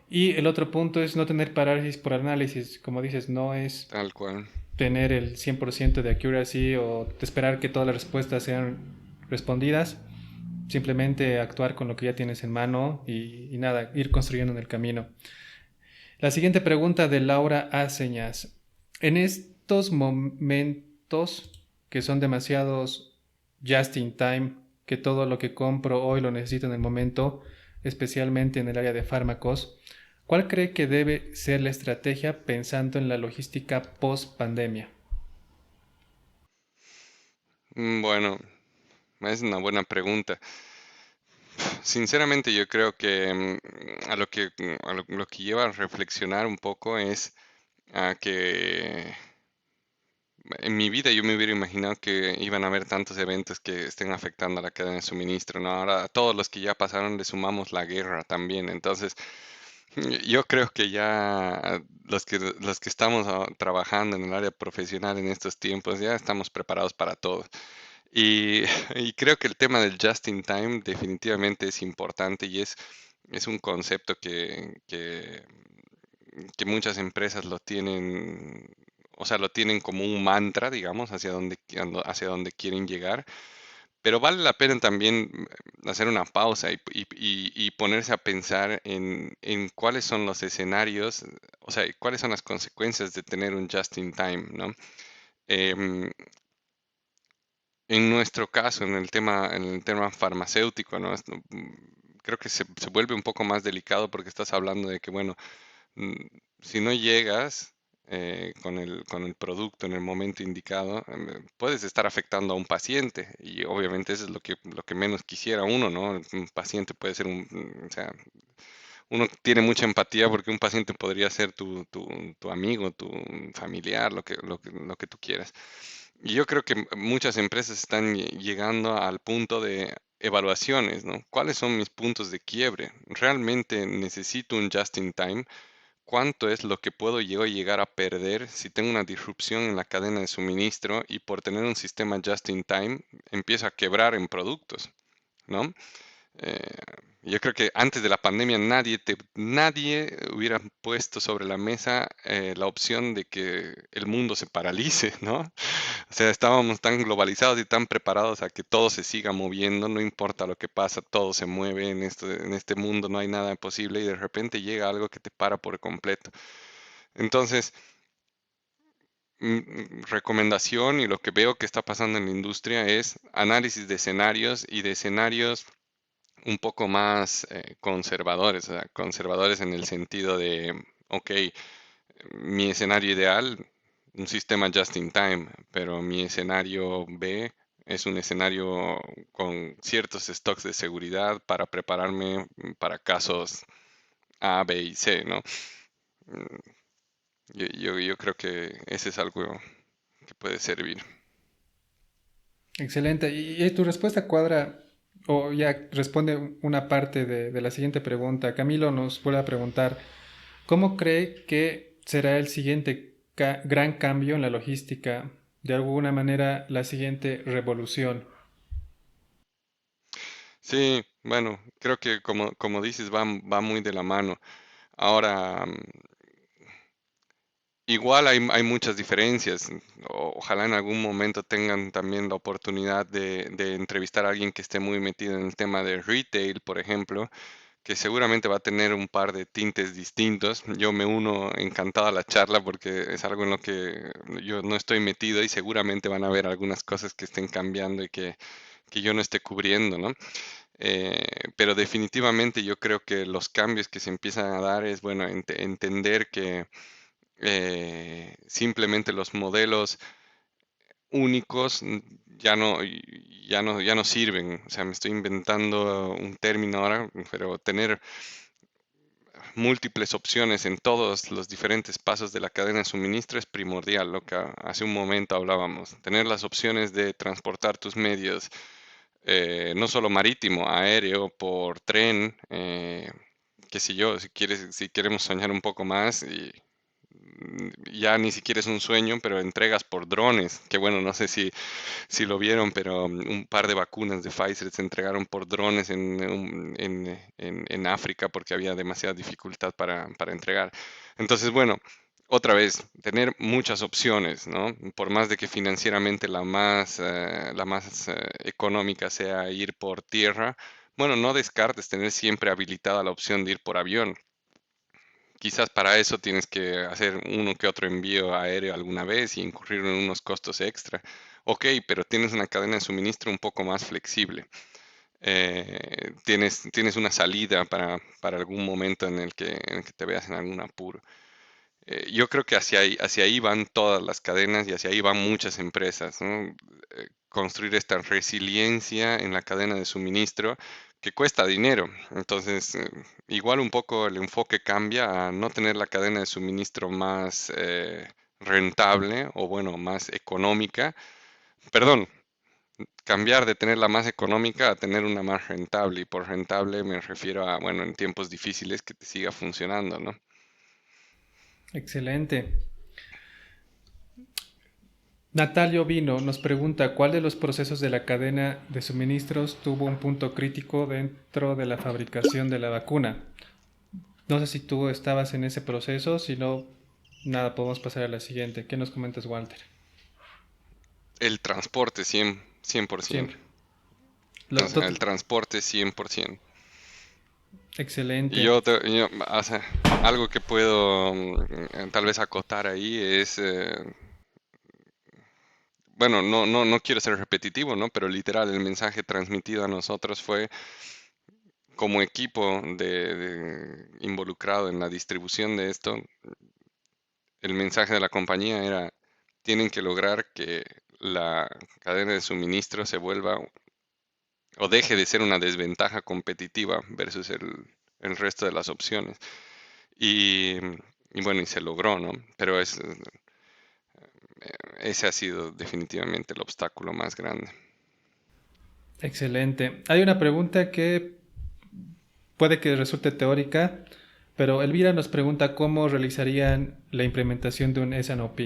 Y el otro punto es no tener parálisis por análisis. Como dices, no es Tal cual. tener el 100% de accuracy o esperar que todas las respuestas sean respondidas. Simplemente actuar con lo que ya tienes en mano y nada, ir construyendo en el camino. La siguiente pregunta de Laura A. Señas. En estos momentos que son demasiados just in time, que todo lo que compro hoy lo necesito en el momento, especialmente en el área de fármacos, ¿cuál cree que debe ser la estrategia pensando en la logística post pandemia? Bueno, es una buena pregunta. Sinceramente, yo creo que lo que lleva a reflexionar un poco es a que en mi vida yo me hubiera imaginado que iban a haber tantos eventos que estén afectando a la cadena de suministro, ¿no? Ahora a todos los que ya pasaron le sumamos la guerra también. Entonces, yo creo que ya los que estamos trabajando en el área profesional en estos tiempos ya estamos preparados para todo. Y, y creo que el tema del just in time definitivamente es importante y es un concepto que muchas empresas lo tienen, o sea, lo tienen como un mantra, digamos, hacia donde quieren llegar. Pero vale la pena también hacer una pausa y ponerse a pensar en cuáles son los escenarios, o sea, y cuáles son las consecuencias de tener un just in time, ¿no? Em, en nuestro caso, en el tema farmacéutico, ¿no? Creo que se vuelve un poco más delicado porque estás hablando de que, bueno, mm, si no llegas con el producto en el momento indicado, puedes estar afectando a un paciente y obviamente eso es lo que menos quisiera uno, ¿no? Un paciente puede ser o sea, uno tiene mucha empatía porque un paciente podría ser tu amigo, tu familiar, lo que tú quieras. Y yo creo que muchas empresas están llegando al punto de evaluaciones, ¿no? ¿Cuáles son mis puntos de quiebre? ¿Realmente necesito un just in time? ¿Cuánto es lo que puedo yo llegar a perder si tengo una disrupción en la cadena de suministro y por tener un sistema just in time empiezo a quebrar en productos, ¿no? Eh, yo creo que antes de la pandemia nadie hubiera puesto sobre la mesa la opción de que el mundo se paralice, ¿no? O sea, estábamos tan globalizados y tan preparados a que todo se siga moviendo, no importa lo que pasa, todo se mueve en este mundo, no hay nada posible y de repente llega algo que te para por completo. Entonces, recomendación y lo que veo que está pasando en la industria es análisis de escenarios y de escenarios un poco más conservadores, o sea, conservadores en el sentido de, ok, mi escenario ideal, un sistema just in time, pero mi escenario B es un escenario con ciertos stocks de seguridad para prepararme para casos A, B y C, ¿no? Mm, yo creo que ese es algo que puede servir. Excelente. Y tu respuesta cuadra o ya responde una parte de la siguiente pregunta. Camilo nos vuelve a preguntar, ¿cómo cree que será el siguiente gran cambio en la logística? De alguna manera, la siguiente revolución. Sí, bueno, creo que como dices, va muy de la mano. Ahora, igual hay muchas diferencias. Ojalá en algún momento tengan también la oportunidad de entrevistar a alguien que esté muy metido en el tema de retail, por ejemplo, que seguramente va a tener un par de tintes distintos. Yo me uno encantado a la charla porque es algo en lo que yo no estoy metido y seguramente van a haber algunas cosas que estén cambiando y que yo no esté cubriendo, ¿no? Eh, pero definitivamente yo creo que los cambios que se empiezan a dar es, bueno, entender que simplemente los modelos únicos ya no sirven. O sea, me estoy inventando un término ahora, pero tener múltiples opciones en todos los diferentes pasos de la cadena de suministro es primordial, lo que hace un momento hablábamos. Tener las opciones de transportar tus medios, no solo marítimo, aéreo, por tren, qué sé yo, si queremos soñar un poco más y ya ni siquiera es un sueño, pero entregas por drones, que bueno, no sé si lo vieron, pero un par de vacunas de Pfizer se entregaron por drones en África porque había demasiada dificultad para entregar. Entonces, bueno, otra vez, tener muchas opciones, ¿no? Por más de que financieramente la más económica sea ir por tierra, bueno, no descartes tener siempre habilitada la opción de ir por avión. Quizás para eso tienes que hacer uno que otro envío aéreo alguna vez y incurrir en unos costos extra. Ok, pero tienes una cadena de suministro un poco más flexible. Tienes una salida para algún momento en el que te veas en algún apuro. Yo creo que hacia ahí van todas las cadenas y hacia ahí van muchas empresas, ¿no? Construir esta resiliencia en la cadena de suministro que cuesta dinero. Entonces, igual un poco el enfoque cambia a no tener la cadena de suministro más rentable o bueno, más económica. Perdón, cambiar de tenerla más económica a tener una más rentable. Y por rentable me refiero a, bueno, en tiempos difíciles que te siga funcionando, ¿no? Excelente. Natalio Vino nos pregunta cuál de los procesos de la cadena de suministros tuvo un punto crítico dentro de la fabricación de la vacuna. No sé si tú estabas en ese proceso, si no, nada, podemos pasar a la siguiente. ¿Qué nos comentas, Walter? El transporte, 100%. Siempre. O sea, el transporte 100%. Y Excelente. o sea, algo que puedo tal vez acotar ahí es, bueno, no quiero ser repetitivo, ¿no? Pero literal, el mensaje transmitido a nosotros fue como equipo involucrado en la distribución de esto, el mensaje de la compañía era, tienen que lograr que la cadena de suministro se vuelva o deje de ser una desventaja competitiva versus el resto de las opciones. Y, y bueno, y se logró, ¿no? Pero ese ha sido definitivamente el obstáculo más grande. Excelente. Hay una pregunta que puede que resulte teórica, pero Elvira nos pregunta cómo realizarían la implementación de un SNOP.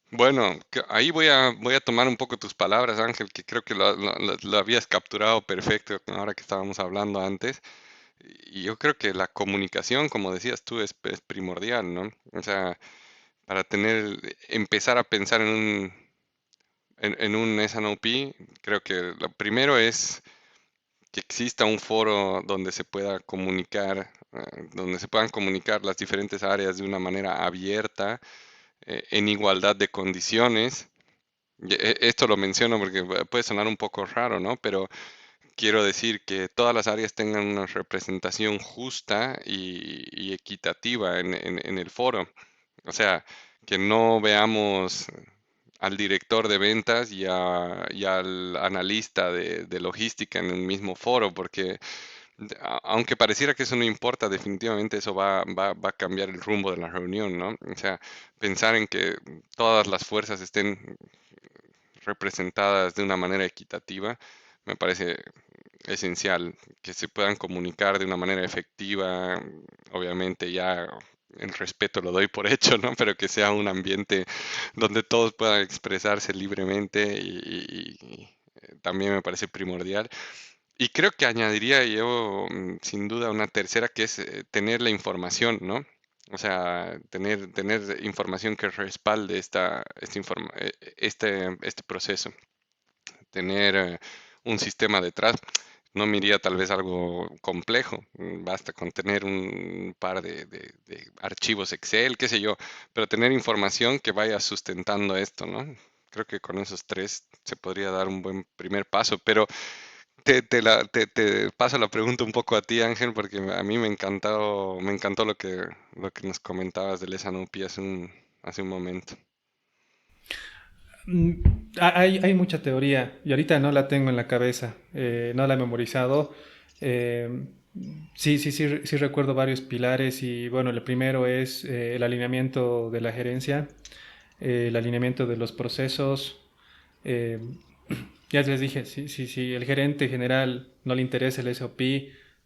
Bueno, ahí voy a tomar un poco tus palabras, Ángel, que creo que lo habías capturado perfecto ahora que estábamos hablando antes. Y yo creo que la comunicación, como decías tú, es primordial, ¿no? O sea, para empezar a pensar en un SNOP, creo que lo primero es que exista un foro donde se pueda comunicar, donde se puedan comunicar las diferentes áreas de una manera abierta, en igualdad de condiciones. Esto lo menciono porque puede sonar un poco raro, ¿no? Pero quiero decir que todas las áreas tengan una representación justa y equitativa en el foro. O sea, que no veamos al director de ventas y al analista de logística en el mismo foro, porque aunque pareciera que eso no importa, definitivamente eso va a cambiar el rumbo de la reunión, ¿no? O sea, pensar en que todas las fuerzas estén representadas de una manera equitativa, me parece esencial, que se puedan comunicar de una manera efectiva, obviamente ya el respeto lo doy por hecho, ¿no? Pero que sea un ambiente donde todos puedan expresarse libremente también me parece primordial. Y creo que añadiría yo, sin duda, una tercera, que es tener la información, ¿no? O sea, tener información que respalde este proceso. Tener un sistema detrás. No me iría tal vez algo complejo. Basta con tener un par de archivos Excel, qué sé yo, pero tener información que vaya sustentando esto, ¿no? Creo que con esos tres se podría dar un buen primer paso, pero te paso la pregunta un poco a ti, Ángel, porque a mí me encantó lo que nos comentabas del Esanupi hace un momento. Mm, hay mucha teoría y ahorita no la tengo en la cabeza, no la he memorizado. Eh, sí recuerdo varios pilares y bueno, el primero es el alineamiento de la gerencia, el alineamiento de los procesos, eh, Ya les dije, si el gerente general no le interesa el SOP,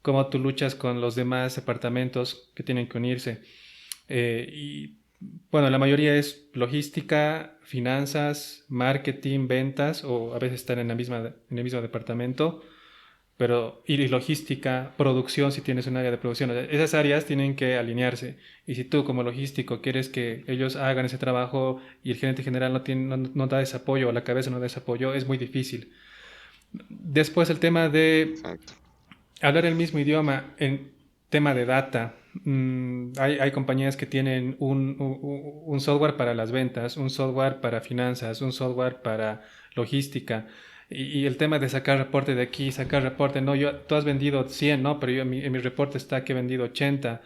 ¿cómo tú luchas con los demás departamentos que tienen que unirse? Y bueno, la mayoría es logística, finanzas, marketing, ventas, o a veces están en en el mismo departamento, pero y logística, producción, si tienes un área de producción, o sea, esas áreas tienen que alinearse. Y si tú como logístico quieres que ellos hagan ese trabajo y el gerente general no da ese apoyo o la cabeza no da ese apoyo, es muy difícil. Después el tema de Exacto. hablar el mismo idioma en tema de data. Hay compañías que tienen un software para las ventas, un software para finanzas, un software para logística. Y el tema de sacar reporte de aquí, sacar reporte, no, tú has vendido 100, ¿no? Pero yo en mi reporte está que he vendido 80.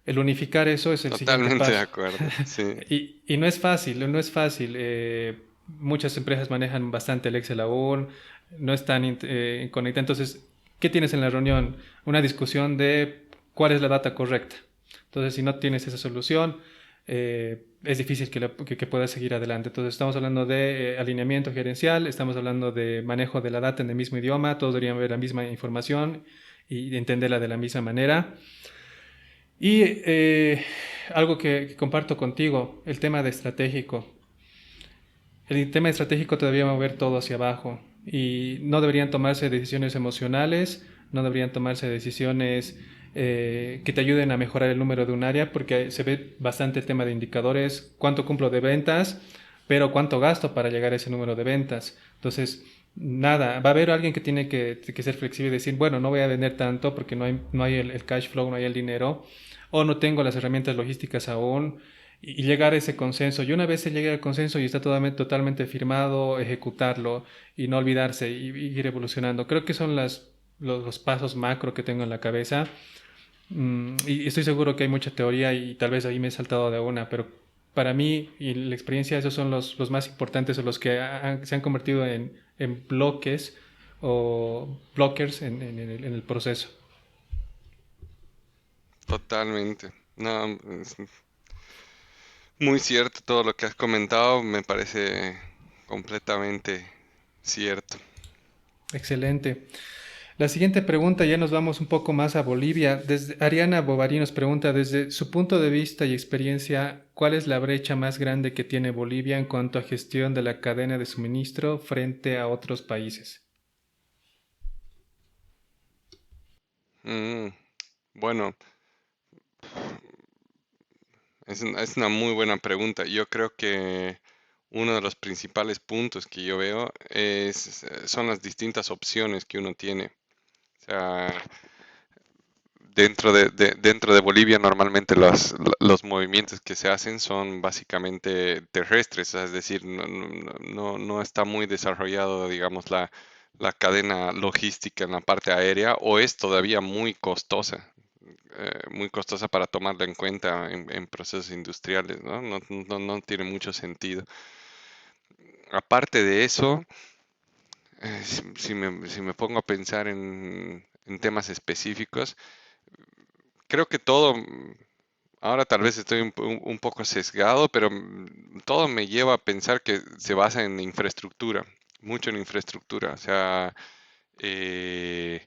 El unificar eso es el siguiente Totalmente de paso. acuerdo. Sí. Y no es fácil, no es fácil. Muchas empresas manejan bastante el Excel aún, no están conectadas. Entonces, ¿qué tienes en la reunión? Una discusión de cuál es la data correcta. Entonces, si no tienes esa solución, es difícil que puedas seguir adelante. Entonces, estamos hablando de alineamiento gerencial, estamos hablando de manejo de la data en el mismo idioma, todos deberían ver la misma información y entenderla de la misma manera. Y algo que comparto contigo, el tema de estratégico. El tema estratégico todavía va a mover todo hacia abajo y no deberían tomarse decisiones emocionales, no deberían tomarse decisiones que te ayuden a mejorar el número de un área, porque se ve bastante el tema de indicadores, cuánto cumplo de ventas, pero cuánto gasto para llegar a ese número de ventas. Entonces, nada, va a haber alguien que tiene que ser flexible y decir, bueno, no voy a vender tanto porque no hay el cash flow, no hay el dinero, o no tengo las herramientas logísticas aún, y llegar a ese consenso. Y una vez se llegue al consenso y está totalmente firmado, ejecutarlo y no olvidarse y ir evolucionando. Creo que son los pasos macro que tengo en la cabeza. Y estoy seguro que hay mucha teoría y tal vez ahí me he saltado de una, pero para mí y la experiencia esos son los más importantes o los que se han convertido en bloques o blockers en el proceso. Totalmente. No, es muy cierto todo lo que has comentado, me parece completamente cierto. Excelente. La siguiente pregunta, ya nos vamos un poco más a Bolivia. Ariana Bovary nos pregunta, desde su punto de vista y experiencia, ¿cuál es la brecha más grande que tiene Bolivia en cuanto a gestión de la cadena de suministro frente a otros países? Mm, bueno, es una muy buena pregunta. Yo creo que uno de los principales puntos que yo veo son las distintas opciones que uno tiene. O sea, dentro de Bolivia normalmente los movimientos que se hacen son básicamente terrestres, es decir, no está muy desarrollado, digamos, la cadena logística en la parte aérea o es todavía muy costosa para tomarla en cuenta en procesos industriales, ¿no? No tiene mucho sentido. Aparte de eso, si me pongo a pensar en temas específicos, creo que todo, ahora tal vez estoy un poco sesgado, pero todo me lleva a pensar que se basa en infraestructura, mucho en infraestructura. O sea, eh,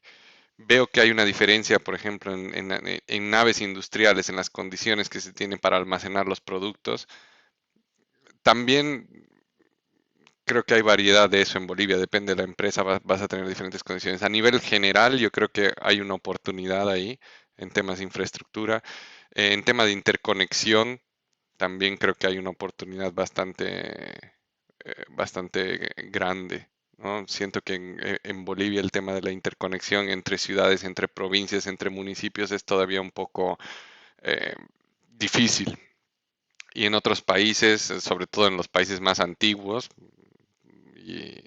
veo que hay una diferencia, por ejemplo, en naves industriales, en las condiciones que se tienen para almacenar los productos. También creo que hay variedad de eso en Bolivia, depende de la empresa, vas a tener diferentes condiciones. A nivel general, yo creo que hay una oportunidad ahí en temas de infraestructura. En tema de interconexión, también creo que hay una oportunidad bastante grande, ¿no? Siento que en Bolivia el tema de la interconexión entre ciudades, entre provincias, entre municipios es todavía un poco eh, difícil. Y en otros países, sobre todo en los países más antiguos, y,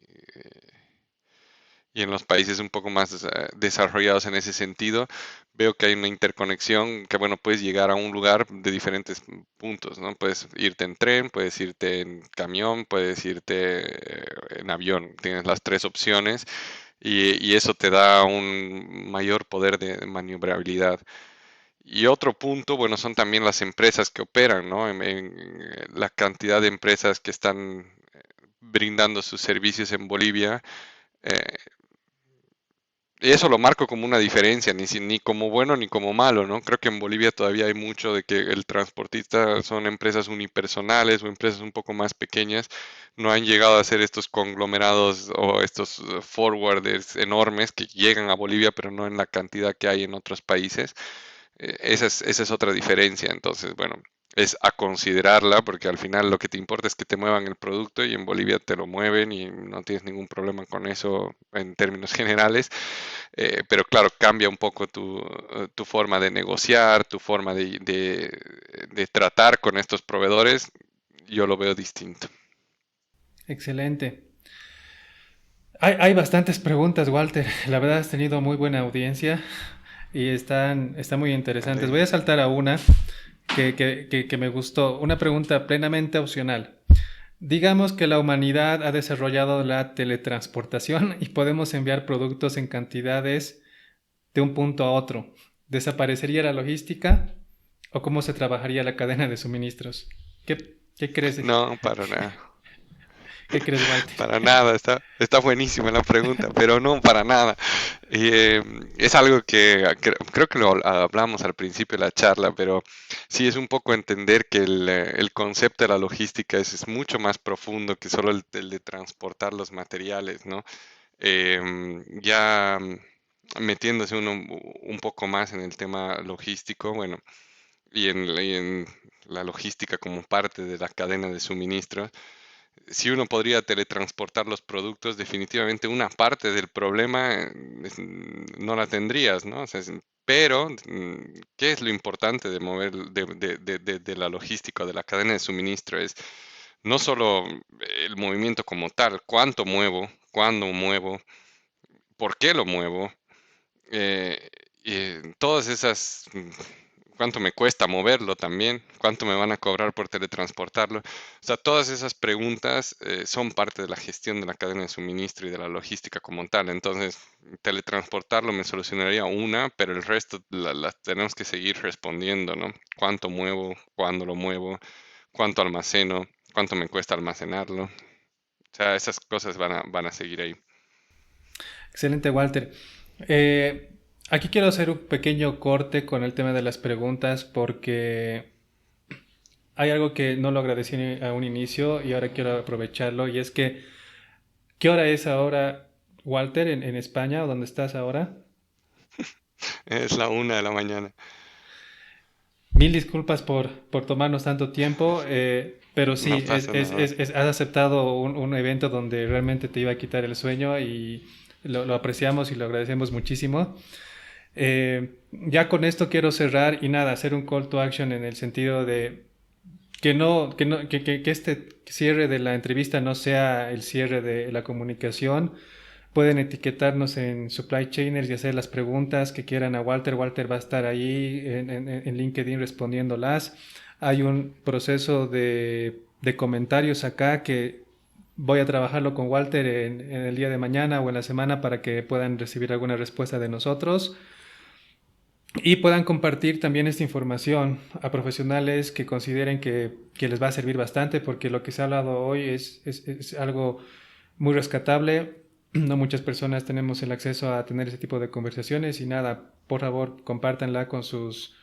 y en los países un poco más desarrollados en ese sentido, veo que hay una interconexión que, bueno, puedes llegar a un lugar de diferentes puntos, ¿no? Puedes irte en tren, puedes irte en camión, puedes irte en avión. Tienes las tres opciones y eso te da un mayor poder de maniobrabilidad. Y otro punto, bueno, son también las empresas que operan, ¿no? La cantidad de empresas que están brindando sus servicios en Bolivia. eh, y eso lo marco como una diferencia, ni como bueno ni como malo, ¿no? Creo que en Bolivia todavía hay mucho de que el transportista son empresas unipersonales o empresas un poco más pequeñas. No han llegado a ser estos conglomerados o estos forwarders enormes que llegan a Bolivia, pero no en la cantidad que hay en otros países. Esa es otra diferencia. Entonces, bueno, es a considerarla porque al final lo que te importa es que te muevan el producto y en Bolivia te lo mueven y no tienes ningún problema con eso en términos generales. Pero claro, cambia un poco tu forma de negociar, tu forma de tratar con estos proveedores. Yo lo veo distinto. Excelente. Hay bastantes preguntas, Walter. La verdad has tenido muy buena audiencia y están muy Me interesantes. Voy alegro. a saltar a una que me gustó. Una pregunta plenamente opcional. Digamos que la humanidad ha desarrollado la teletransportación y podemos enviar productos en cantidades de un punto a otro. ¿Desaparecería la logística o cómo se trabajaría la cadena de suministros? ¿Qué crees? No, para nada. ¿Qué crees, Walter? Para nada, está buenísima la pregunta, pero no para nada. Y, es algo que creo que lo hablamos al principio de la charla, pero sí es un poco entender que el concepto de la logística es mucho más profundo que solo el de transportar los materiales, ¿no? Ya metiéndose uno un poco más en el tema logístico, bueno, y en la logística como parte de la cadena de suministro, si uno podría teletransportar los productos, definitivamente una parte del problema no la tendrías, ¿no? O sea, pero, ¿qué es lo importante de mover, de la logística, de la cadena de suministro? Es no solo el movimiento como tal, cuánto muevo, cuándo muevo, por qué lo muevo, eh, y todas esas, cuánto me cuesta moverlo también, cuánto me van a cobrar por teletransportarlo. O sea, todas esas preguntas son parte de la gestión de la cadena de suministro y de la logística como tal. Entonces, teletransportarlo me solucionaría una, pero el resto las tenemos que seguir respondiendo, ¿no? ¿Cuánto muevo? ¿Cuándo lo muevo? ¿Cuánto almaceno? ¿Cuánto me cuesta almacenarlo? O sea, esas cosas van a seguir ahí. Excelente, Walter. Eh, Aquí quiero hacer un pequeño corte con el tema de las preguntas porque hay algo que no lo agradecí a un inicio y ahora quiero aprovecharlo y es que, ¿qué hora es ahora, Walter, en España o donde estás ahora? Es la 1 de la mañana. Mil disculpas por tomarnos tanto tiempo, pero No sí, pasa nada. has aceptado un evento donde realmente te iba a quitar el sueño y lo apreciamos y lo agradecemos muchísimo. Ya con esto quiero cerrar y nada, hacer un call to action en el sentido de que este cierre de la entrevista no sea el cierre de la comunicación. Pueden etiquetarnos en Supply Chainers y hacer las preguntas que quieran a Walter. Walter va a estar ahí en LinkedIn respondiéndolas. Hay un proceso de comentarios acá que voy a trabajarlo con Walter en el día de mañana o en la semana para que puedan recibir alguna respuesta de nosotros. Y puedan compartir también esta información a profesionales que consideren que les va a servir bastante, porque lo que se ha hablado hoy es algo muy rescatable. No muchas personas tenemos el acceso a tener ese tipo de conversaciones y nada, por favor, compártanla con sus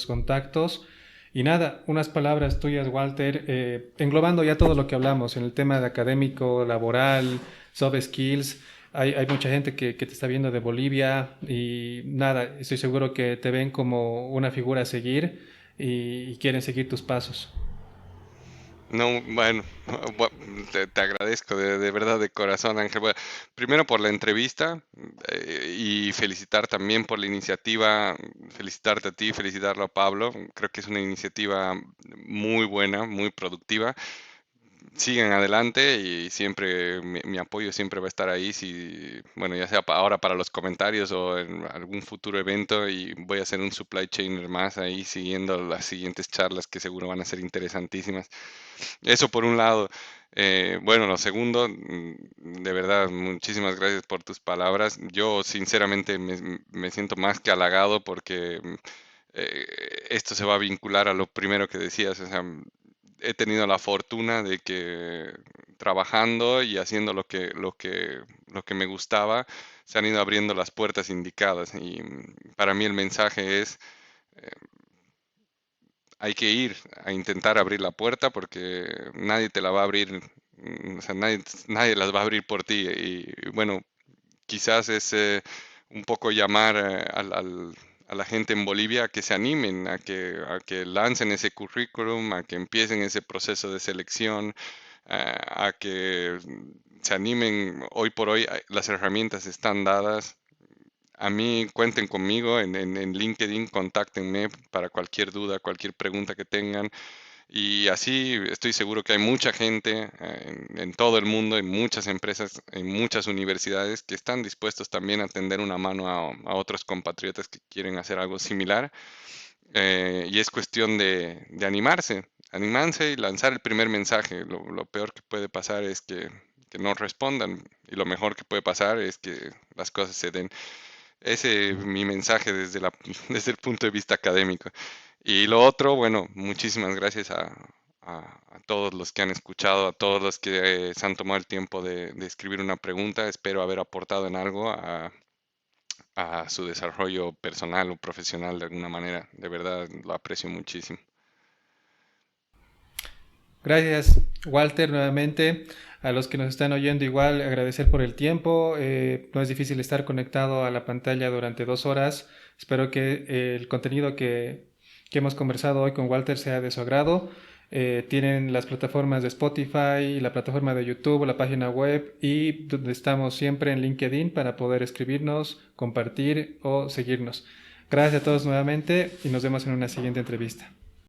contactos. Y nada, unas palabras tuyas, Walter, englobando ya todo lo que hablamos en el tema de académico, laboral, soft skills. Hay mucha gente que te está viendo de Bolivia y nada, estoy seguro que te ven como una figura a seguir y quieren seguir tus pasos. No, bueno, te agradezco de verdad de corazón, Ángel. Bueno, primero por la entrevista y felicitar también por la iniciativa, felicitarte a ti, felicitarlo a Pablo. Creo que es una iniciativa muy buena, muy productiva. Sigan adelante y siempre mi apoyo siempre va a estar ahí, si, bueno, ya sea ahora para los comentarios o en algún futuro evento, y voy a hacer un supply chainer más ahí siguiendo las siguientes charlas que seguro van a ser interesantísimas. Eso por un lado. Bueno, lo segundo, de verdad, muchísimas gracias por tus palabras. Yo sinceramente me siento más que halagado porque esto se va a vincular a lo primero que decías, o sea, he tenido la fortuna de que trabajando y haciendo lo que me gustaba, se han ido abriendo las puertas indicadas. Y para mí el mensaje es, eh, hay que ir a intentar abrir la puerta porque nadie te la va a abrir, o sea, nadie las va a abrir por ti. Y bueno, quizás es un poco llamar a la gente en Bolivia a que se animen, a que lancen ese currículum, a que empiecen ese proceso de selección, a que se animen. Hoy por hoy las herramientas están dadas. A mí cuenten conmigo en LinkedIn, contáctenme para cualquier duda, cualquier pregunta que tengan. Y así estoy seguro que hay mucha gente en todo el mundo, en muchas empresas, en muchas universidades que están dispuestos también a tender una mano a otros compatriotas que quieren hacer algo similar. Y es cuestión de animarse, animarse y lanzar el primer mensaje. Lo peor que puede pasar es que no respondan y lo mejor que puede pasar es que las cosas se den. Ese es mi mensaje desde desde el punto de vista académico. Y lo otro, bueno, muchísimas gracias a todos los que han escuchado, a todos los que se han tomado el tiempo de escribir una pregunta. Espero haber aportado en algo a su desarrollo personal o profesional de alguna manera. De verdad, lo aprecio muchísimo. Gracias, Walter, nuevamente. A los que nos están oyendo, igual agradecer por el tiempo. No es difícil estar conectado a la pantalla durante 2 horas. Espero que el contenido que hemos conversado hoy con Walter sea de su agrado. Tienen las plataformas de Spotify, la plataforma de YouTube, la página web y donde estamos siempre en LinkedIn para poder escribirnos, compartir o seguirnos. Gracias a todos nuevamente y nos vemos en una siguiente entrevista.